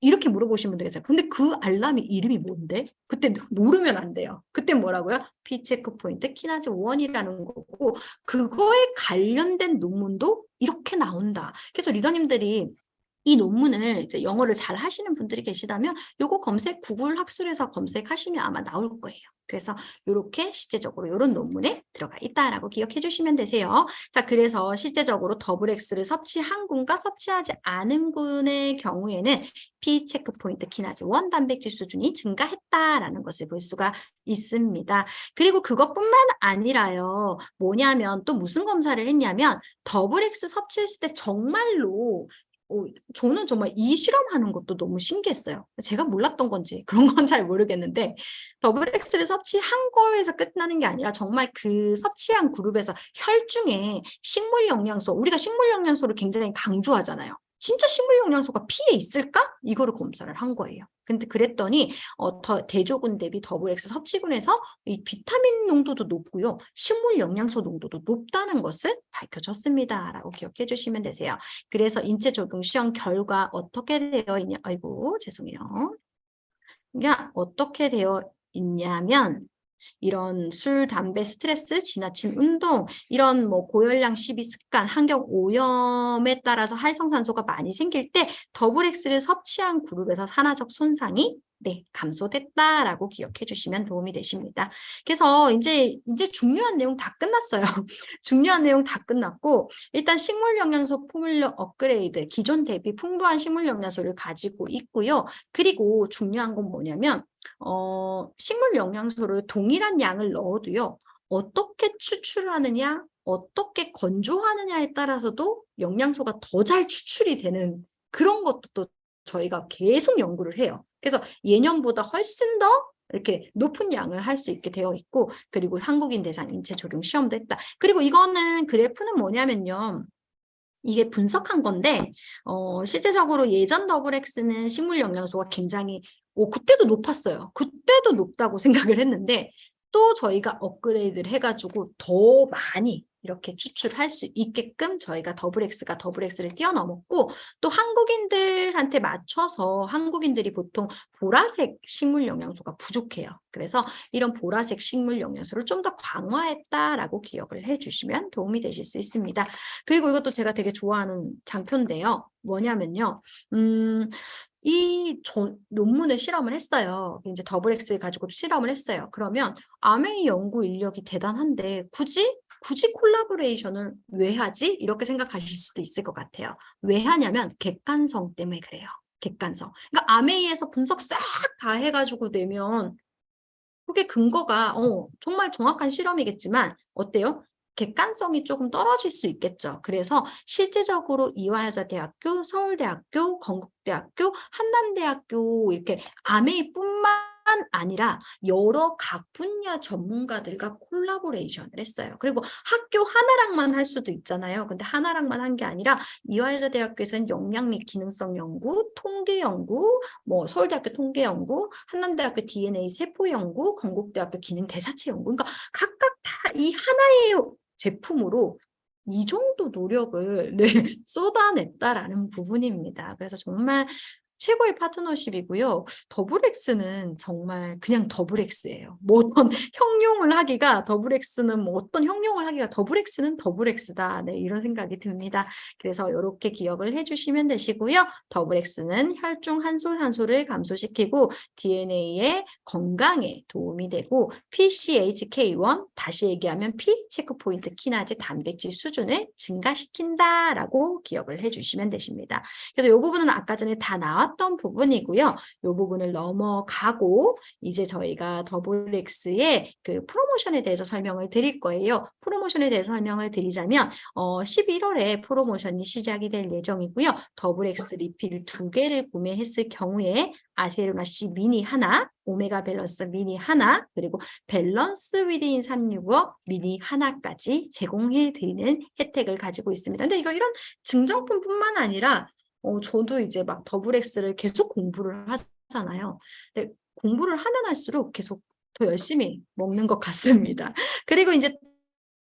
이렇게 물어보시면 되겠어요. 근데 그 알람이 이름이 뭔데? 그때 모르면 안 돼요. 그때 뭐라고요? P 체크포인트 키나제 1이라는 거고 그거에 관련된 논문도 이렇게 나온다. 그래서 리더님들이 이 논문을 이제 영어를 잘 하시는 분들이 계시다면 요거 구글 학술에서 검색하시면 아마 나올 거예요. 그래서 이렇게 실제적으로 이런 논문에 들어가 있다라고 기억해 주시면 되세요. 자, 그래서 실제적으로 더블 X를 섭취한 군과 섭취하지 않은 군의 경우에는 P 체크포인트 키나제 1 단백질 수준이 증가했다라는 것을 볼 수가 있습니다. 그리고 그것뿐만 아니라요. 뭐냐면 또 무슨 검사를 했냐면 더블 X 섭취했을 때 정말로 저는 정말 이 실험하는 것도 너무 신기했어요. 제가 몰랐던 건지 그런 건 잘 모르겠는데 더블 X를 섭취한 거에서 끝나는 게 아니라 정말 그 섭취한 그룹에서 혈중에 식물 영양소, 우리가 식물 영양소를 굉장히 강조하잖아요. 진짜 식물 영양소가 피에 있을까? 이거를 검사를 한 거예요. 근데 그랬더니 대조군 대비 더블 X 섭취군에서 이 비타민 농도도 높고요. 식물 영양소 농도도 높다는 것을 밝혀졌습니다. 라고 기억해 주시면 되세요. 그래서 인체 적용 시험 결과 어떻게 되어 있냐? 아이고, 죄송해요. 그러니까 어떻게 되어 있냐면 이런 술, 담배, 스트레스, 지나친 운동, 이런 뭐 고열량 식이 습관, 환경 오염에 따라서 활성산소가 많이 생길 때 더블 X를 섭취한 그룹에서 산화적 손상이 감소됐다라고 기억해 주시면 도움이 되십니다. 그래서 이제 중요한 내용 다 끝났어요. 중요한 내용 다 끝났고 일단 식물 영양소 포뮬러 업그레이드, 기존 대비 풍부한 식물 영양소를 가지고 있고요. 그리고 중요한 건 뭐냐면 식물 영양소를 동일한 양을 넣어도요. 어떻게 추출하느냐, 어떻게 건조하느냐에 따라서도 영양소가 더 잘 추출이 되는 그런 것도 또 저희가 계속 연구를 해요. 그래서 예년보다 훨씬 더 이렇게 높은 양을 할 수 있게 되어 있고 그리고 한국인 대상 인체 적용 시험도 했다. 그리고 이거는 그래프는 뭐냐면요. 이게 분석한 건데 실제적으로 예전 더블 X는 식물 영양소가 굉장히 그때도 높았어요. 그때도 높다고 생각을 했는데 또 저희가 업그레이드를 해가지고 더 많이 이렇게 추출할 수 있게끔 저희가 더블X가 더블X를 뛰어넘었고 또 한국인들한테 맞춰서 한국인들이 보통 보라색 식물 영양소가 부족해요. 그래서 이런 보라색 식물 영양소를 좀 더 강화했다라고 기억을 해주시면 도움이 되실 수 있습니다. 그리고 이것도 제가 되게 좋아하는 장표인데요. 뭐냐면요. 이 논문을 실험을 했어요. 이제 더블 X를 가지고 실험을 했어요. 그러면 아메이 연구 인력이 대단한데 굳이 콜라보레이션을 왜 하지? 이렇게 생각하실 수도 있을 것 같아요. 왜 하냐면 객관성 때문에 그래요. 객관성. 그러니까 아메이에서 분석 싹 다 해가지고 내면 그게 근거가 정말 정확한 실험이겠지만 어때요? 객관성이 조금 떨어질 수 있겠죠. 그래서 실제적으로 이화여자대학교, 서울대학교, 건국대학교, 한남대학교 이렇게 아메이뿐만 아니라 여러 각 분야 전문가들과 콜라보레이션을 했어요. 그리고 학교 하나랑만 할 수도 있잖아요. 근데 하나랑만 한 게 아니라 이화여자대학교에서는 영양 및 기능성 연구, 통계 연구, 뭐 서울대학교 통계 연구, 한남대학교 DNA 세포 연구, 건국대학교 기능 대사체 연구. 그러니까 각각 다 이 하나의 제품으로 이 정도 노력을 쏟아냈다라는 부분입니다. 그래서 정말 최고의 파트너십이고요. 더블X는 정말 그냥 더블X예요. 뭐 어떤 형용을 하기가 더블X는 뭐 어떤 형용을 하기가 더블X는 더블X다. 네, 이런 생각이 듭니다. 그래서 이렇게 기억을 해주시면 되시고요. 더블X는 혈중 한소를 감소시키고 DNA의 건강에 도움이 되고 PCHK1 다시 얘기하면 P 체크포인트 키나제 단백질 수준을 증가시킨다라고 기억을 해주시면 되십니다. 그래서 이 부분은 아까 전에 다 나왔던 부분이고요. 이 부분을 넘어가고 이제 저희가 더블X의 그 프로모션에 대해서 설명을 드릴 거예요. 프로모션에 대해서 설명을 드리자면 11월에 프로모션이 시작이 될 예정이고요. 더블X 리필 2개를 구매했을 경우에 아세로나 C 미니 하나, 오메가 밸런스 미니 하나, 그리고 밸런스 위드인 365 미니 하나까지 제공해 드리는 혜택을 가지고 있습니다. 근데 이런 증정품뿐만 아니라 저도 이제 막 더블X를 계속 공부를 하잖아요. 근데 공부를 하면 할수록 계속 더 열심히 먹는 것 같습니다. 그리고 이제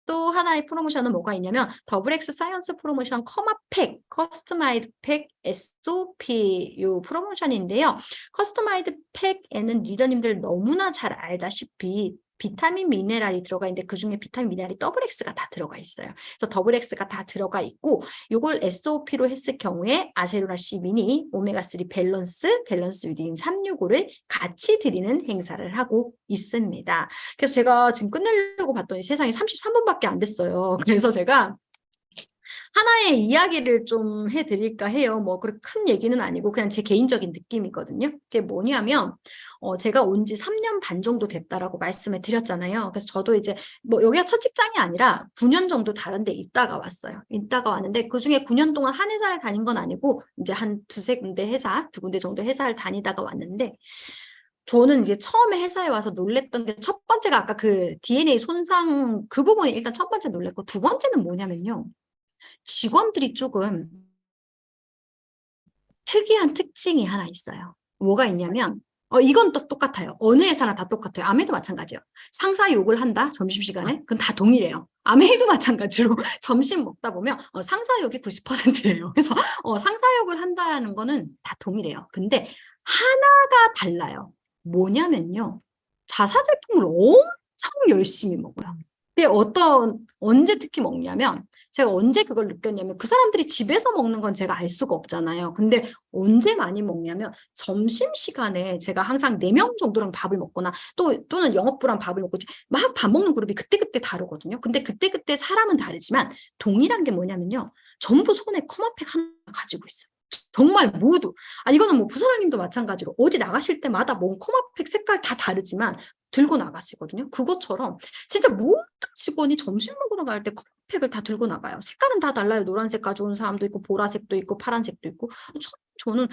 또 하나의 프로모션은 뭐가 있냐면 더블X 사이언스 프로모션 커마팩, 커스터마이드 팩 SOP 요 프로모션인데요. 커스터마이드 팩에는 리더님들 너무나 잘 알다시피 비타민 미네랄이 들어가 있는데 그중에 비타민 미네랄이 더블 X가 다 들어가 있어요. 그래서 더블 X가 다 들어가 있고 이걸 SOP로 했을 경우에 아세로나 C 미니, 오메가3 밸런스 위딘 365를 같이 드리는 행사를 하고 있습니다. 그래서 제가 지금 끝내려고 봤더니 세상에 33분밖에 안 됐어요. 그래서 제가 하나의 이야기를 좀 해드릴까 해요. 뭐 그렇게 큰 얘기는 아니고 그냥 제 개인적인 느낌이거든요. 그게 뭐냐면 제가 온 지 3년 반 정도 됐다라고 말씀을 드렸잖아요. 그래서 저도 이제 뭐 여기가 첫 직장이 아니라 9년 정도 다른 데 있다가 왔어요. 있다가 왔는데 그중에 9년 동안 한 회사를 다닌 건 아니고 이제 한 두세 군데 회사, 두 군데 정도 회사를 다니다가 왔는데 저는 이제 처음에 회사에 와서 놀랬던 게 첫 번째가 아까 그 DNA 손상 그 부분이 일단 첫 번째 놀랬고 두 번째는 뭐냐면요. 직원들이 조금 특이한 특징이 하나 있어요. 뭐가 있냐면 이건 또 똑같아요. 어느 회사나 다 똑같아요. 아메이도 마찬가지예요. 상사 욕을 한다 점심시간에 그건 다 동일해요. 아메이도 마찬가지로 점심 먹다 보면 상사 욕이 90%예요. 그래서 상사 욕을 한다는 거는 다 동일해요. 근데 하나가 달라요. 뭐냐면요. 자사 제품을 엄청 열심히 먹어요. 근데 언제 특히 먹냐면 제가 언제 그걸 느꼈냐면 그 사람들이 집에서 먹는 건 제가 알 수가 없잖아요. 근데 언제 많이 먹냐면 점심시간에 제가 항상 4명 정도랑 밥을 먹거나 또는 영업부랑 밥을 먹고 막 밥 먹는 그룹이 그때그때 다르거든요. 근데 그때그때 사람은 다르지만 동일한 게 뭐냐면요. 전부 손에 커마팩 하나 가지고 있어요. 정말 모두. 이거는 뭐 부사장님도 마찬가지로 어디 나가실 때마다 뭐 커마팩 색깔 다 다르지만 들고 나가시거든요. 그것처럼 진짜 모든 직원이 점심 먹으러 갈 때 커피팩을 다 들고 나가요. 색깔은 다 달라요. 노란색 가져온 사람도 있고 보라색도 있고 파란색도 있고 저는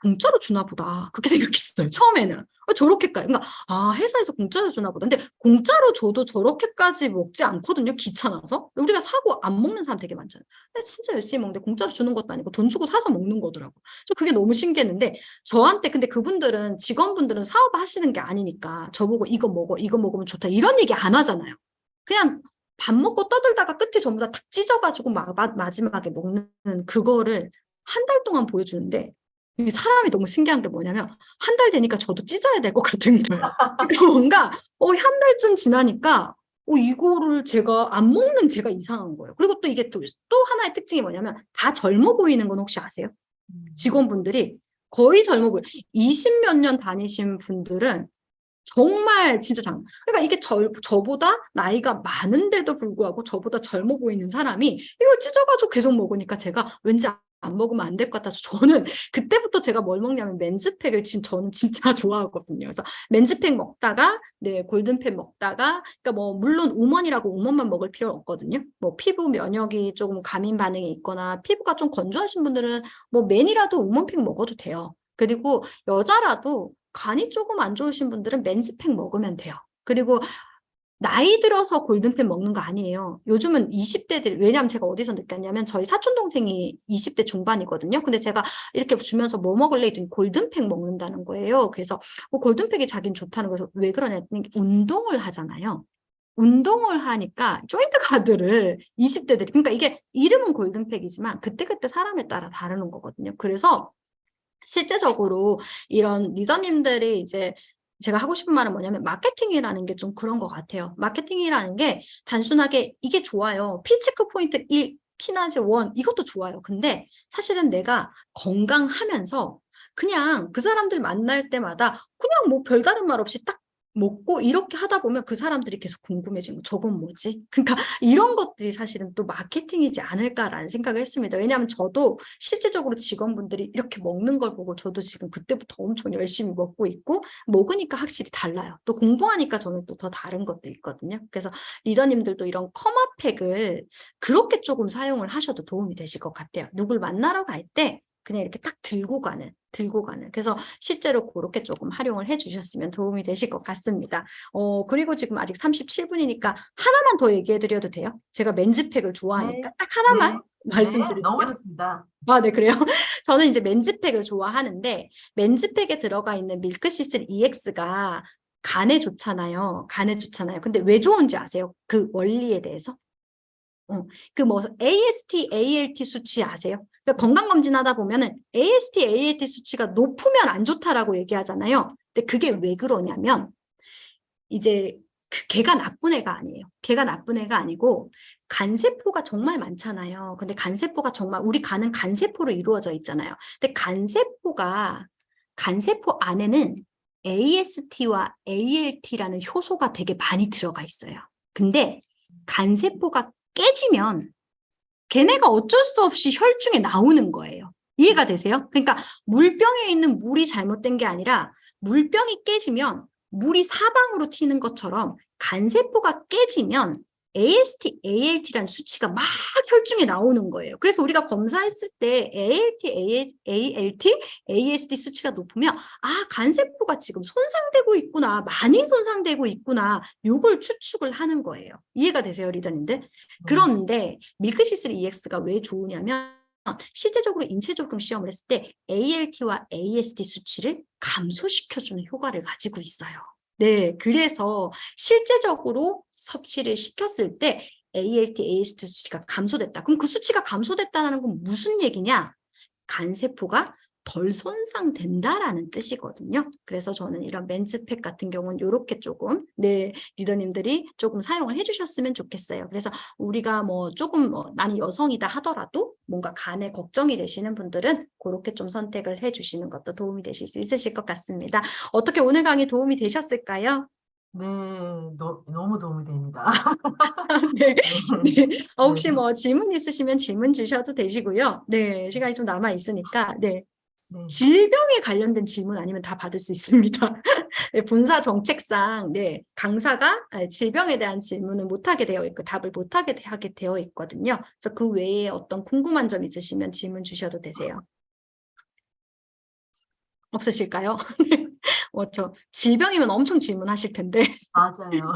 공짜로 주나 보다. 그렇게 생각했어요. 처음에는. 저렇게까지. 그러니까, 회사에서 공짜로 주나 보다. 근데 공짜로 줘도 저렇게까지 먹지 않거든요. 귀찮아서. 우리가 사고 안 먹는 사람 되게 많잖아요. 근데 진짜 열심히 먹는데 공짜로 주는 것도 아니고 돈 주고 사서 먹는 거더라고. 저 그게 너무 신기했는데, 저한테 근데 그분들은, 직원분들은 사업하시는 게 아니니까 저보고 이거 먹어, 이거 먹으면 좋다. 이런 얘기 안 하잖아요. 그냥 밥 먹고 떠들다가 끝에 전부 다 탁 찢어가지고 마지막에 먹는 그거를 한 달 동안 보여주는데, 이 사람이 너무 신기한 게 뭐냐면 한 달 되니까 저도 찢어야 될 것 같은 거예요. 그러니까 뭔가 한 달쯤 지나니까 이거를 제가 안 먹는 제가 이상한 거예요. 그리고 또 이게 또 하나의 특징이 뭐냐면 다 젊어 보이는 건 혹시 아세요? 직원분들이 거의 젊어 보여요. 20몇 년 다니신 분들은 정말 진짜 그러니까 이게 저보다 나이가 많은데도 불구하고 저보다 젊어 보이는 사람이 이걸 찢어가지고 계속 먹으니까 제가 왠지 안 먹으면 안 될 것 같아서 저는 그때부터 제가 뭘 먹냐면 맨즈팩을 저는 진짜 좋아하거든요. 그래서 맨즈팩 먹다가 골든팩 먹다가 그러니까 뭐 물론 우먼이라고 우먼만 먹을 필요는 없거든요. 뭐 피부 면역이 조금 감인 반응이 있거나 피부가 좀 건조하신 분들은 뭐 맨이라도 우먼팩 먹어도 돼요. 그리고 여자라도 간이 조금 안 좋으신 분들은 맨즈팩 먹으면 돼요. 그리고 나이 들어서 골든펜 먹는 거 아니에요. 요즘은 20대들, 왜냐하면 제가 어디서 느꼈냐면 저희 사촌동생이 20대 중반이거든요. 근데 제가 이렇게 주면서 뭐 먹을래 했더니 골든팩 먹는다는 거예요. 그래서 골든팩이 자기는 좋다는 거에서 왜 그러냐 했더니 운동을 하잖아요. 운동을 하니까 조인트 가드를 20대들이, 그러니까 이게 이름은 골든팩이지만 그때그때 사람에 따라 다르는 거거든요. 그래서 실제적으로 이런 리더님들이 이제 제가 하고 싶은 말은 뭐냐면 마케팅이라는 게 좀 그런 것 같아요. 마케팅이라는 게 단순하게 이게 좋아요. 피체크 포인트 1, 키나제 1 이것도 좋아요. 근데 사실은 내가 건강하면서 그냥 그 사람들 만날 때마다 그냥 뭐 별다른 말 없이 딱 먹고 이렇게 하다 보면 그 사람들이 계속 궁금해지는 거 저건 뭐지? 그러니까 이런 것들이 사실은 또 마케팅이지 않을까라는 생각을 했습니다. 왜냐하면 저도 실제적으로 직원분들이 이렇게 먹는 걸 보고 저도 지금 그때부터 엄청 열심히 먹고 있고 먹으니까 확실히 달라요. 또 공부하니까 저는 또 더 다른 것도 있거든요. 그래서 리더님들도 이런 커마팩을 그렇게 조금 사용을 하셔도 도움이 되실 것 같아요. 누굴 만나러 갈 때 그냥 이렇게 딱 들고 가는. 그래서 실제로 그렇게 조금 활용을 해주셨으면 도움이 되실 것 같습니다. 그리고 지금 아직 37분이니까 하나만 더 얘기해 드려도 돼요? 제가 맨즈팩을 좋아하니까 네. 딱 하나만 네, 말씀드릴게요. 너무 좋습니다. 네, 그래요. 저는 이제 맨즈팩을 좋아하는데 맨즈팩에 들어가 있는 밀크시슬 EX가 간에 좋잖아요. 근데 왜 좋은지 아세요? 그 원리에 대해서? 그 뭐 AST, ALT 수치 아세요? 그러니까 건강검진하다 보면은 AST, ALT 수치가 높으면 안 좋다라고 얘기하잖아요. 근데 그게 왜 그러냐면 이제 걔가 나쁜 애가 아니에요. 걔가 나쁜 애가 아니고 간세포가 정말 많잖아요. 근데 간세포가 정말 우리 간은 간세포로 이루어져 있잖아요. 근데 간세포 안에는 AST와 ALT라는 효소가 되게 많이 들어가 있어요. 근데 간세포가 깨지면 걔네가 어쩔 수 없이 혈중에 나오는 거예요. 이해가 되세요? 그러니까 물병에 있는 물이 잘못된 게 아니라 물병이 깨지면 물이 사방으로 튀는 것처럼 간세포가 깨지면 AST, ALT라는 수치가 막 혈중에 나오는 거예요. 그래서 우리가 검사했을 때 ALT, ALT, AST 수치가 높으면 간세포가 지금 손상되고 있구나, 많이 손상되고 있구나, 이걸 추측을 하는 거예요. 이해가 되세요, 리더님들? 그런데 밀크시슬 EX가 왜 좋으냐면 실제적으로 인체조금 시험을 했을 때 ALT와 AST 수치를 감소시켜주는 효과를 가지고 있어요. 네, 그래서 실제적으로 섭취를 시켰을 때 ALT, AST 수치가 감소됐다. 그럼 그 수치가 감소됐다는 건 무슨 얘기냐? 간세포가 덜 손상된다라는 뜻이거든요. 그래서 저는 이런 맨즈팩 같은 경우는 이렇게 조금 리더님들이 조금 사용을 해주셨으면 좋겠어요. 그래서 우리가 뭐 조금 나는 여성이다 하더라도 뭔가 간에 걱정이 되시는 분들은 그렇게 좀 선택을 해주시는 것도 도움이 되실 수 있으실 것 같습니다. 어떻게 오늘 강의 도움이 되셨을까요? 네, 너무 도움이 됩니다. 네. 네. 혹시 네. 뭐 질문 있으시면 질문 주셔도 되시고요. 네, 시간이 좀 남아 있으니까 네. 질병에 관련된 질문 아니면 다 받을 수 있습니다. 네, 본사 정책상 강사가 질병에 대한 질문을 못하게 되어 있고 답을 못하게 하게 되어 있거든요. 그래서 그 외에 어떤 궁금한 점 있으시면 질문 주셔도 되세요. 없으실까요? 그렇죠. 질병이면 엄청 질문하실 텐데. 맞아요.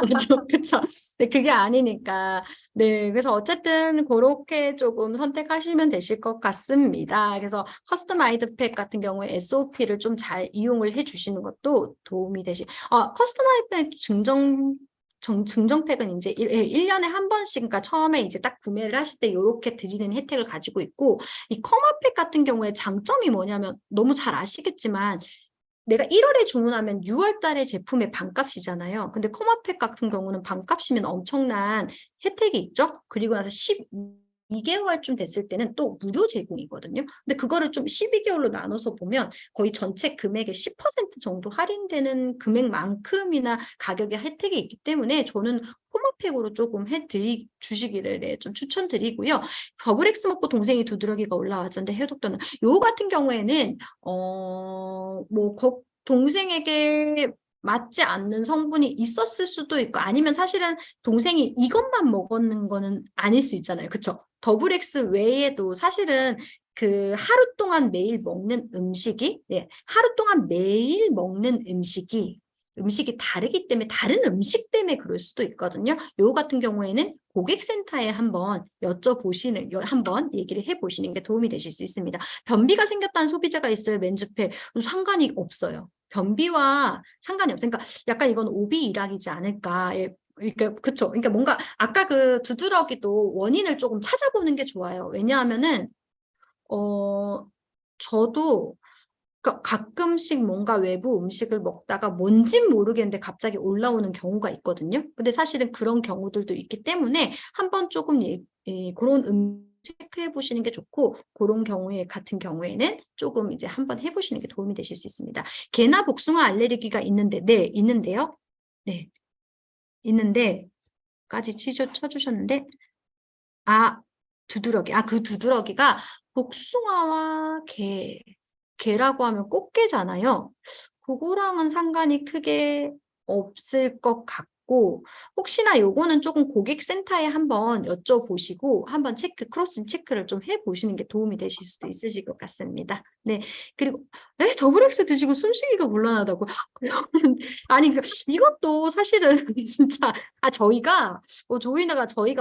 그렇죠. 그쵸. 네, 그게 아니니까. 네, 그래서 어쨌든 그렇게 조금 선택하시면 되실 것 같습니다. 그래서 커스터마이드 팩 같은 경우에 SOP를 좀 잘 이용을 해 주시는 것도 도움이 커스터마이드 팩 증정팩은 이제 1년에 한 번씩, 그러니까 처음에 이제 딱 구매를 하실 때 이렇게 드리는 혜택을 가지고 있고, 이 커마팩 같은 경우에 장점이 뭐냐면, 너무 잘 아시겠지만, 내가 1월에 주문하면 6월 달에 제품의 반값이잖아요. 근데 커마팩 같은 경우는 반값이면 엄청난 혜택이 있죠. 그리고 나서 12개월쯤 됐을 때는 또 무료 제공이거든요. 근데 그거를 좀 12개월로 나눠서 보면 거의 전체 금액의 10% 정도 할인되는 금액만큼이나 가격의 혜택이 있기 때문에 저는 코마팩으로 조금 주시기를 네, 좀 추천드리고요. 더블엑스 먹고 동생이 두드러기가 올라왔는데 해독도는 요 같은 경우에는 동생에게 맞지 않는 성분이 있었을 수도 있고, 아니면 사실은 동생이 이것만 먹었는 거는 아닐 수 있잖아요. 그쵸? 더블엑스 외에도 사실은 그 하루 동안 매일 먹는 음식이, 예, 하루 동안 매일 먹는 음식이 다르기 때문에 다른 음식 때문에 그럴 수도 있거든요. 요 같은 경우에는 고객센터에 한번 한번 얘기를 해보시는 게 도움이 되실 수 있습니다. 변비가 생겼다는 소비자가 있어요. 맨즈페. 상관이 없어요. 변비와 상관이 없어요. 그러니까 약간 이건 오비일학이지 않을까. 예. 그러니까 그쵸. 그러니까 뭔가 아까 그 두드러기도 원인을 조금 찾아보는 게 좋아요. 왜냐하면은 저도 가끔씩 뭔가 외부 음식을 먹다가 뭔진 모르겠는데 갑자기 올라오는 경우가 있거든요. 근데 사실은 그런 경우들도 있기 때문에 한번 조금 그런 체크해 보시는 게 좋고, 그런 경우에 같은 경우에는 조금 이제 한번 해보시는 게 도움이 되실 수 있습니다. 개나 복숭아 알레르기가 있는데, 네, 있는데요. 네, 있는데까지 쳐주셨는데, 두드러기. 그 두드러기가 복숭아와 개라고 하면 꽃게잖아요. 그거랑은 상관이 크게 없을 것 같고, 혹시나 요거는 조금 고객센터에 한번 여쭤보시고 한번 크로스 체크를 좀 해보시는 게 도움이 되실 수도 있으실 것 같습니다. 네. 그리고 더블엑스 드시고 숨쉬기가 곤란하다고. 아니 이것도 사실은 진짜 저희가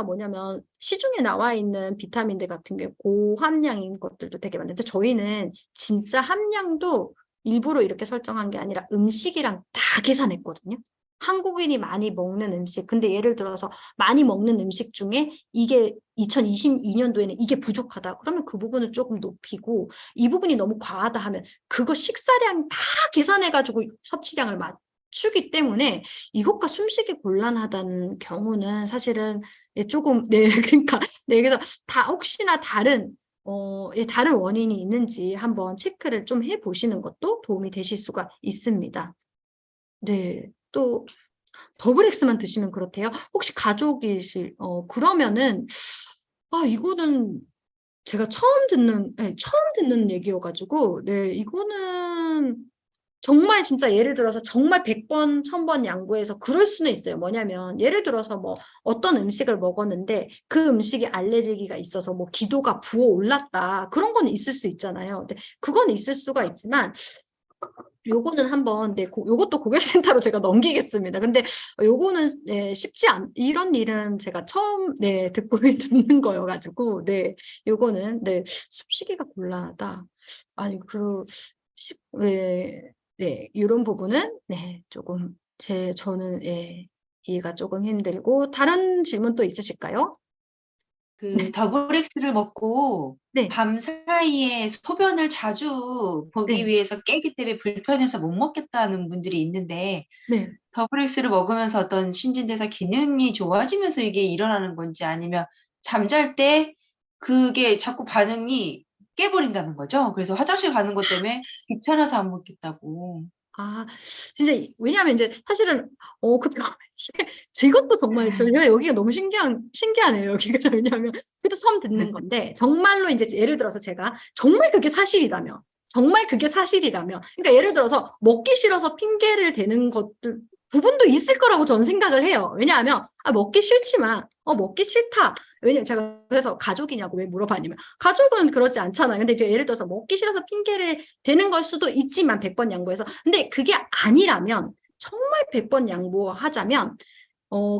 뭐냐면 시중에 나와 있는 비타민들 같은 게 고함량인 것들도 되게 많은데, 저희는 진짜 함량도 일부러 이렇게 설정한 게 아니라 음식이랑 다 계산했거든요. 한국인이 많이 먹는 음식, 근데 예를 들어서 많이 먹는 음식 중에 이게 2022년도에는 이게 부족하다. 그러면 그 부분을 조금 높이고, 이 부분이 너무 과하다 하면 그거 식사량 다 계산해가지고 섭취량을 맞추기 때문에 이것과 숨쉬기 곤란하다는 경우는 사실은 조금, 네, 그러니까, 네, 그래서 혹시나 다른 원인이 있는지 한번 체크를 좀 해보시는 것도 도움이 되실 수가 있습니다. 네, 또 더블엑스만 드시면 그렇대요. 혹시 그러면은 이거는 제가 처음 듣는 얘기여가지고, 네, 이거는 정말 진짜 예를 들어서 정말 100번, 1000번 양보해서 그럴 수는 있어요. 뭐냐면 예를 들어서 뭐 어떤 음식을 먹었는데 그 음식에 알레르기가 있어서 뭐 기도가 부어 올랐다. 그런 건 있을 수 있잖아요. 근데 그건 있을 수가 있지만 요거는 한번 요것도 고객센터로 제가 넘기겠습니다. 근데 요거는 이런 일은 제가 처음 듣는 거여가지고 요거는 숨쉬기가 곤란하다. 아니 이런 부분은 조금 저는 이해가 조금 힘들고, 다른 질문 또 있으실까요? 그 더블엑스를 먹고 네, 밤 사이에 소변을 자주 보기 네, 위해서 깨기 때문에 불편해서 못 먹겠다는 분들이 있는데, 네. 더블엑스를 먹으면서 어떤 신진대사 기능이 좋아지면서 이게 일어나는 건지, 아니면 잠잘 때 그게 자꾸 반응이 깨버린다는 거죠. 그래서 화장실 가는 것 때문에 귀찮아서 안 먹겠다고. 진짜 왜냐하면 이제 사실은 이것도 정말 저희가 여기가 너무 신기하네요. 여기가 왜냐하면 그것도 처음 듣는 건데, 정말로 이제 예를 들어서 제가 정말 그게 사실이라면, 그러니까 예를 들어서 먹기 싫어서 핑계를 대는 것들 부분도 있을 거라고 저는 생각을 해요. 왜냐하면 먹기 싫지만 먹기 싫다. 왜냐면 제가 그래서 가족이냐고 왜 물어봤냐면 가족은 그러지 않잖아요. 근데 이제 예를 들어서 먹기 싫어서 핑계를 대는 걸 수도 있지만 100번 양보해서. 근데 그게 아니라면 정말 100번 양보하자면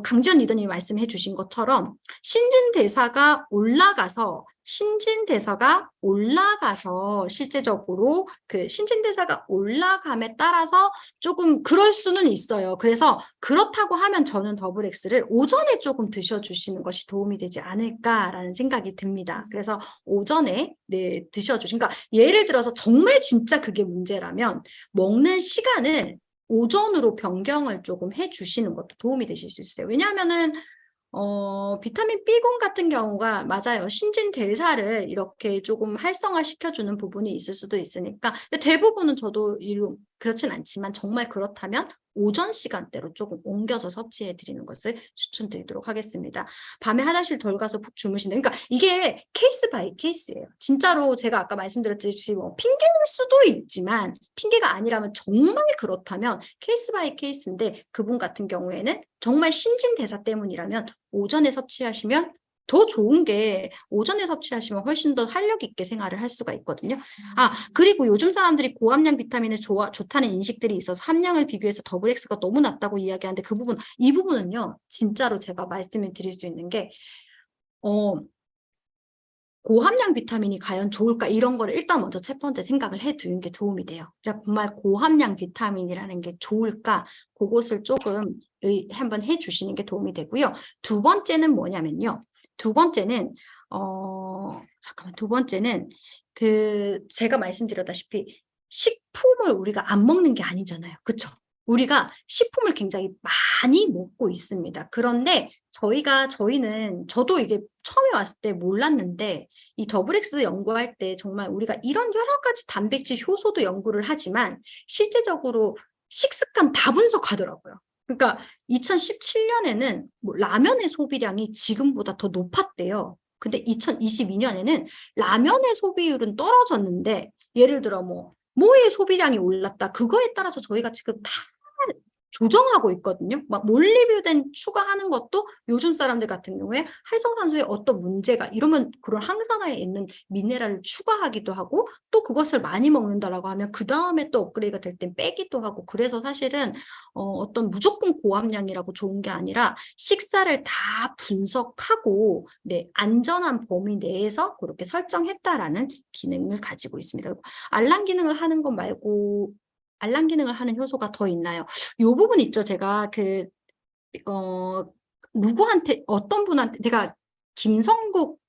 강지연 리더님이 말씀해 주신 것처럼 신진대사가 올라가서 실제적으로 그 신진대사가 올라감에 따라서 조금 그럴 수는 있어요. 그래서 그렇다고 하면 저는 더블 X를 오전에 조금 드셔주시는 것이 도움이 되지 않을까라는 생각이 듭니다. 그래서 오전에 네, 드셔주시는, 그러니까 예를 들어서 정말 진짜 그게 문제라면 먹는 시간을 오전으로 변경을 조금 해주시는 것도 도움이 되실 수 있어요. 왜냐하면은 비타민 B군 같은 경우가 맞아요. 신진대사를 이렇게 조금 활성화시켜주는 부분이 있을 수도 있으니까 대부분은 저도 그렇진 않지만 정말 그렇다면 오전 시간대로 조금 옮겨서 섭취해 드리는 것을 추천드리도록 하겠습니다. 밤에 화장실 덜 가서 푹 주무신다. 그러니까 이게 케이스 바이 케이스예요. 진짜로 제가 아까 말씀드렸듯이 뭐 핑계일 수도 있지만 핑계가 아니라면 정말 그렇다면 케이스 바이 케이스인데 그분 같은 경우에는 정말 신진대사 때문이라면 오전에 섭취하시면 더 좋은 게 오전에 섭취하시면 훨씬 더 활력 있게 생활을 할 수가 있거든요. 그리고 요즘 사람들이 고함량 비타민을 좋다는 인식들이 있어서 함량을 비교해서 더블 X가 너무 낮다고 이야기하는데 이 부분은요, 진짜로 제가 말씀을 드릴 수 있는 게, 고함량 비타민이 과연 좋을까? 이런 거를 일단 먼저 첫 번째 생각을 해 두는 게 도움이 돼요. 정말 고함량 비타민이라는 게 좋을까? 그것을 조금 한번 해 주시는 게 도움이 되고요. 두 번째는 뭐냐면요. 두 번째는 제가 말씀드렸다시피 식품을 우리가 안 먹는 게 아니잖아요. 그렇죠? 우리가 식품을 굉장히 많이 먹고 있습니다. 그런데 저도 이게 처음에 왔을 때 몰랐는데 이 더블 X 연구할 때 정말 우리가 이런 여러 가지 단백질 효소도 연구를 하지만 실제적으로 식습관 다 분석하더라고요. 그러니까 2017년에는 뭐 라면의 소비량이 지금보다 더 높았대요. 근데 2022년에는 라면의 소비율은 떨어졌는데 예를 들어 뭐의 소비량이 올랐다. 그거에 따라서 저희가 지금 다 조정하고 있거든요. 막 몰리뷰덴 추가하는 것도 요즘 사람들 같은 경우에 활성산소에 어떤 문제가 이러면 그런 항산화에 있는 미네랄을 추가하기도 하고 또 그것을 많이 먹는다라고 하면 그 다음에 또 업그레이드가 될 땐 빼기도 하고 그래서 사실은 어떤 무조건 고함량이라고 좋은 게 아니라 식사를 다 분석하고 네, 안전한 범위 내에서 그렇게 설정했다라는 기능을 가지고 있습니다. 알람 기능을 하는 것 말고 알람 기능을 하는 효소가 더 있나요? 요 부분 있죠. 제가 어떤 분한테 제가 김성국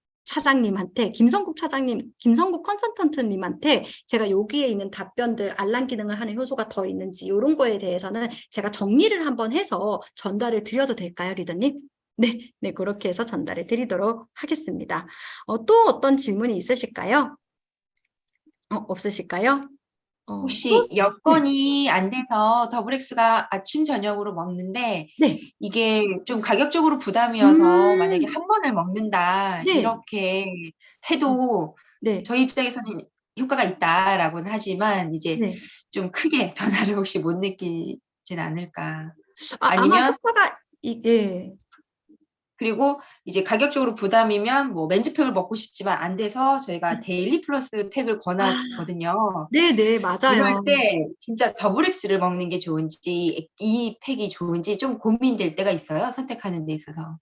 컨설턴트님한테 제가 여기에 있는 답변들 알람 기능을 하는 효소가 더 있는지 이런 거에 대해서는 제가 정리를 한번 해서 전달을 드려도 될까요, 리더님? 네, 그렇게 해서 전달을 드리도록 하겠습니다. 또 어떤 질문이 있으실까요? 없으실까요? 혹시 여건이 안 돼서 더블 X가 아침 저녁으로 먹는데 네. 이게 좀 가격적으로 부담이어서 만약에 한 번을 먹는다 네. 이렇게 해도 네. 저희 입장에서는 효과가 있다라고는 하지만 이제 네. 좀 크게 변화를 혹시 못 느끼진 않을까. 아마 아니면 효과가 예. 그리고 이제 가격적으로 부담이면 뭐 맨즈팩을 먹고 싶지만 안 돼서 저희가 데일리 플러스 팩을 권하거든요. 네네, 이럴 맞아요. 때 진짜 더블 X를 먹는 게 좋은지 이 팩이 좋은지 좀 고민될 때가 있어요. 선택하는 데 있어서.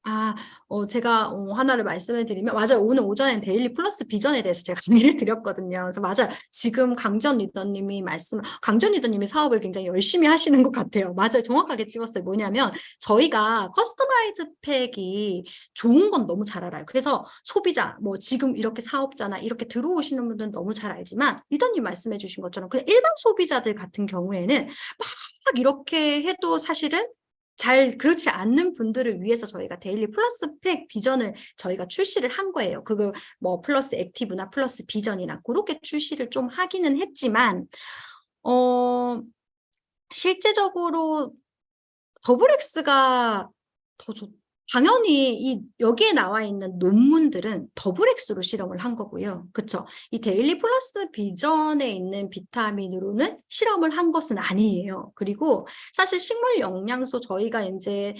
제가 하나를 말씀을 드리면 맞아요. 오늘 오전엔 데일리 플러스 비전에 대해서 제가 강의를 드렸거든요. 그래서 맞아요. 지금 강지연 리더님이 사업을 굉장히 열심히 하시는 것 같아요. 맞아요. 정확하게 찝었어요. 뭐냐면 저희가 커스터마이즈 팩이 좋은 건 너무 잘 알아요. 그래서 소비자, 뭐 지금 이렇게 사업자나 이렇게 들어오시는 분들은 너무 잘 알지만 리더님 말씀해 주신 것처럼 그냥 일반 소비자들 같은 경우에는 막 이렇게 해도 사실은 잘 그렇지 않는 분들을 위해서 저희가 데일리 플러스 팩 비전을 저희가 출시를 한 거예요. 그거 뭐 플러스 액티브나 플러스 비전이나 그렇게 출시를 좀 하기는 했지만 실제적으로 더블 X가 더 당연히 여기에 나와 있는 논문들은 더블 X로 실험을 한 거고요. 그쵸? 이 데일리 플러스 비전에 있는 비타민으로는 실험을 한 것은 아니에요. 그리고 사실 식물 영양소 저희가 이제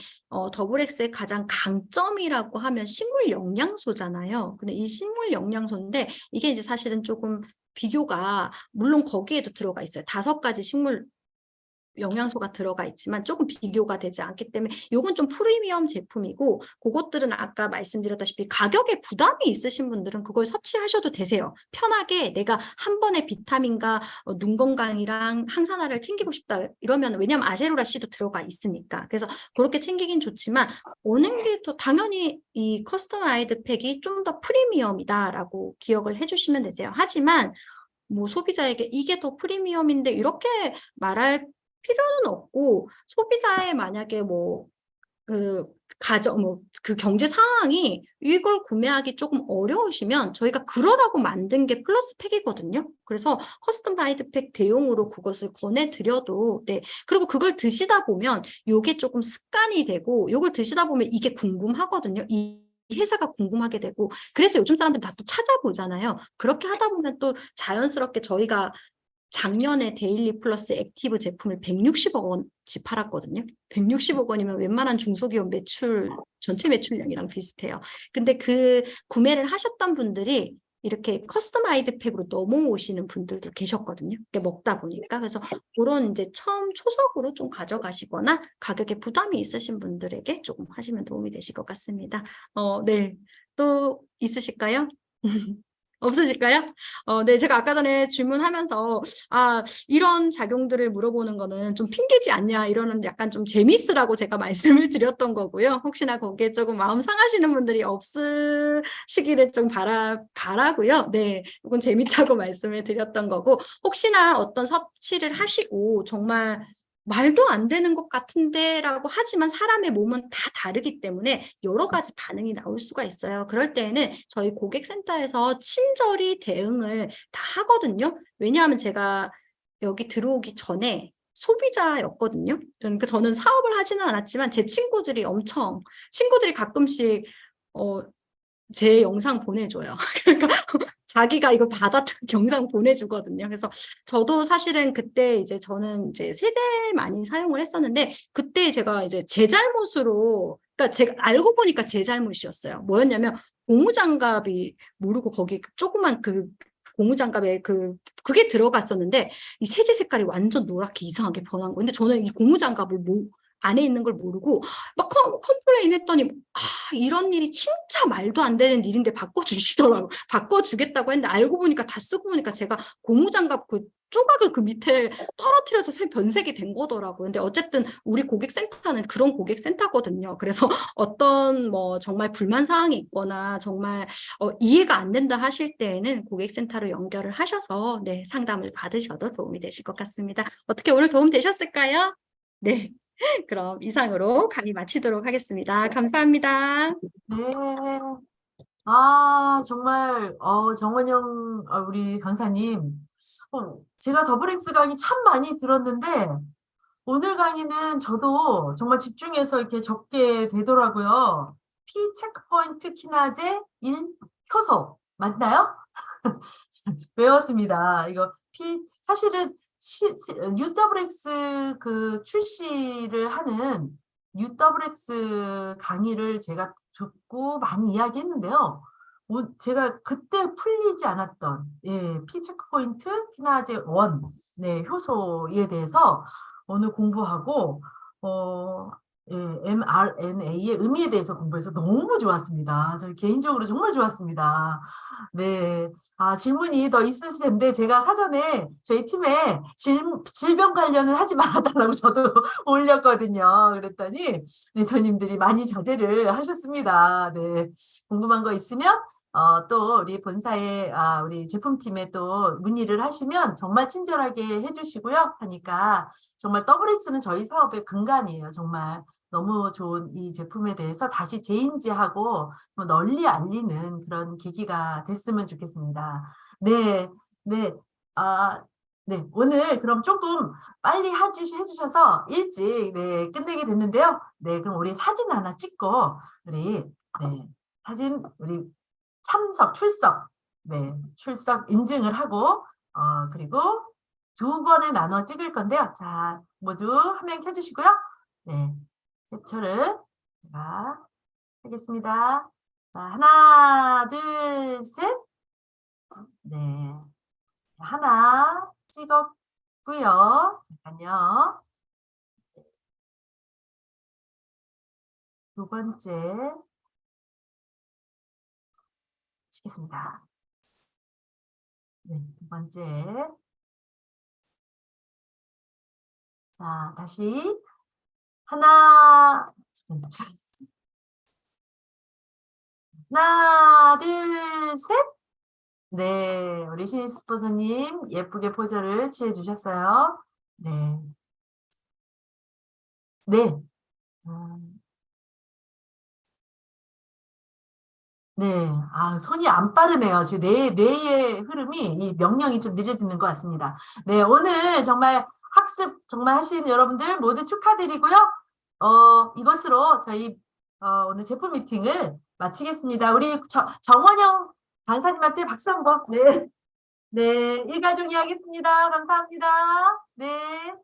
더블 X의 가장 강점이라고 하면 식물 영양소잖아요. 근데 이 식물 영양소인데 이게 이제 사실은 조금 비교가 물론 거기에도 들어가 있어요. 5가지 식물 영양소가 들어가 있지만 조금 비교가 되지 않기 때문에 이건 좀 프리미엄 제품이고 그것들은 아까 말씀드렸다시피 가격에 부담이 있으신 분들은 그걸 섭취하셔도 되세요. 편하게 내가 한 번에 비타민과 눈 건강이랑 항산화를 챙기고 싶다 이러면 왜냐하면 아제로라 C도 들어가 있으니까 그래서 그렇게 챙기긴 좋지만 어느 게 더 당연히 이 커스터마이드 팩이 좀 더 프리미엄이다라고 기억을 해주시면 되세요. 하지만 뭐 소비자에게 이게 더 프리미엄인데 이렇게 말할 필요는 없고 소비자의 만약에 뭐 그 경제 상황이 이걸 구매하기 조금 어려우시면 저희가 그러라고 만든 게 플러스 팩이거든요. 그래서 커스텀마이드 팩 대용으로 그것을 권해드려도 네. 그리고 그걸 드시다 보면 이게 조금 습관이 되고 이걸 드시다 보면 이게 궁금하거든요. 이 회사가 궁금하게 되고 그래서 요즘 사람들 다 또 찾아보잖아요. 그렇게 하다 보면 또 자연스럽게 저희가 작년에 데일리 플러스 액티브 제품을 160억 원치 팔았거든요. 160억 원이면 웬만한 중소기업 매출, 전체 매출량이랑 비슷해요. 근데 그 구매를 하셨던 분들이 이렇게 커스터마이드 팩으로 넘어오시는 분들도 계셨거든요. 먹다 보니까. 그래서 그런 이제 처음 초석으로 좀 가져가시거나 가격에 부담이 있으신 분들에게 조금 하시면 도움이 되실 것 같습니다. 네. 또 있으실까요? 없으실까요? 네, 제가 아까 전에 질문하면서 이런 작용들을 물어보는 거는 좀 핑계지 않냐 이러는 약간 좀 재미있으라고 제가 말씀을 드렸던 거고요. 혹시나 거기에 조금 마음 상하시는 분들이 없으시기를 좀 바라고요. 네, 이건 재밌다고 말씀을 드렸던 거고 혹시나 어떤 섭취를 하시고 정말 말도 안 되는 것 같은데 라고 하지만 사람의 몸은 다 다르기 때문에 여러 가지 반응이 나올 수가 있어요. 그럴 때에는 저희 고객센터에서 친절히 대응을 다 하거든요. 왜냐하면 제가 여기 들어오기 전에 소비자였거든요. 그러니까 저는 사업을 하지는 않았지만 제 친구들이 가끔씩 제 영상 보내줘요. 그러니까 자기가 이거 받았던 영상 보내주거든요. 그래서 저도 사실은 그때 이제 저는 이제 세제 많이 사용을 했었는데 그때 제가 이제 제 잘못으로 그러니까 제가 알고 보니까 제 잘못이었어요. 뭐였냐면 고무장갑이 모르고 거기 조그만 그 고무장갑에 그게 들어갔었는데 이 세제 색깔이 완전 노랗게 이상하게 변한 거예요. 근데 저는 이 고무장갑을 안에 있는 걸 모르고 막 컴플레인 했더니 이런 일이 진짜 말도 안 되는 일인데 바꿔주시더라고. 바꿔주겠다고 했는데 알고 보니까 다 쓰고 보니까 제가 고무장갑 그 조각을 그 밑에 떨어뜨려서 변색이 된 거더라고요. 근데 어쨌든 우리 고객센터는 그런 고객센터거든요. 그래서 어떤 뭐 정말 불만 사항이 있거나 정말 이해가 안 된다 하실 때에는 고객센터로 연결을 하셔서 네, 상담을 받으셔도 도움이 되실 것 같습니다. 어떻게 오늘 도움 되셨을까요? 네. 그럼 이상으로 강의 마치도록 하겠습니다. 감사합니다. 네. 정말, 정원영, 우리 강사님. 제가 더블엑스 강의 참 많이 들었는데, 오늘 강의는 저도 정말 집중해서 이렇게 적게 되더라고요. P 체크포인트 키나제 1 효소. 맞나요? 외웠습니다. 이거 사실은 UWX 그 출시를 하는 UWX 강의를 제가 듣고 많이 이야기했는데요. 제가 그때 풀리지 않았던 P 체크포인트 키나제 1 네, 효소에 대해서 오늘 공부하고 mRNA의 의미에 대해서 공부해서 너무 좋았습니다. 저 개인적으로 정말 좋았습니다. 네, 질문이 더 있으실 텐데 제가 사전에 저희 팀에 질병 관련은 하지 말아달라고 저도 올렸거든요. 그랬더니 리더님들이 많이 자제를 하셨습니다. 네, 궁금한 거 있으면 또 우리 본사에 우리 제품팀에 또 문의를 하시면 정말 친절하게 해주시고요. 하니까 정말 WX는 저희 사업의 근간이에요. 정말 너무 좋은 이 제품에 대해서 다시 재인지하고 널리 알리는 그런 계기가 됐으면 좋겠습니다. 네, 네, 네, 오늘 그럼 조금 빨리 해주셔서 일찍 네, 끝내게 됐는데요. 네, 그럼 우리 사진 하나 찍고 우리 네, 사진 우리 출석 네, 출석 인증을 하고 그리고 2번에 나눠 찍을 건데요. 자, 모두 화면 켜주시고요. 네, 캡처를 제가 하겠습니다. 자, 하나, 둘, 셋. 네, 하나 찍었고요. 잠깐요. 2번째 찍겠습니다. 네, 2번째. 자, 다시 하나, 하나, 둘, 셋. 네, 우리 신희스 스포츠님 예쁘게 포즈를 취해 주셨어요. 네. 네. 네. 손이 안 빠르네요. 지금 뇌의 흐름이, 이 명령이 좀 느려지는 것 같습니다. 네, 오늘 정말 학습 정말 하신 여러분들 모두 축하드리고요. 이것으로 저희, 오늘 제품 미팅을 마치겠습니다. 우리 정원영 강사님한테 박수 한번. 네. 네. 일가족이 하겠습니다. 감사합니다. 네.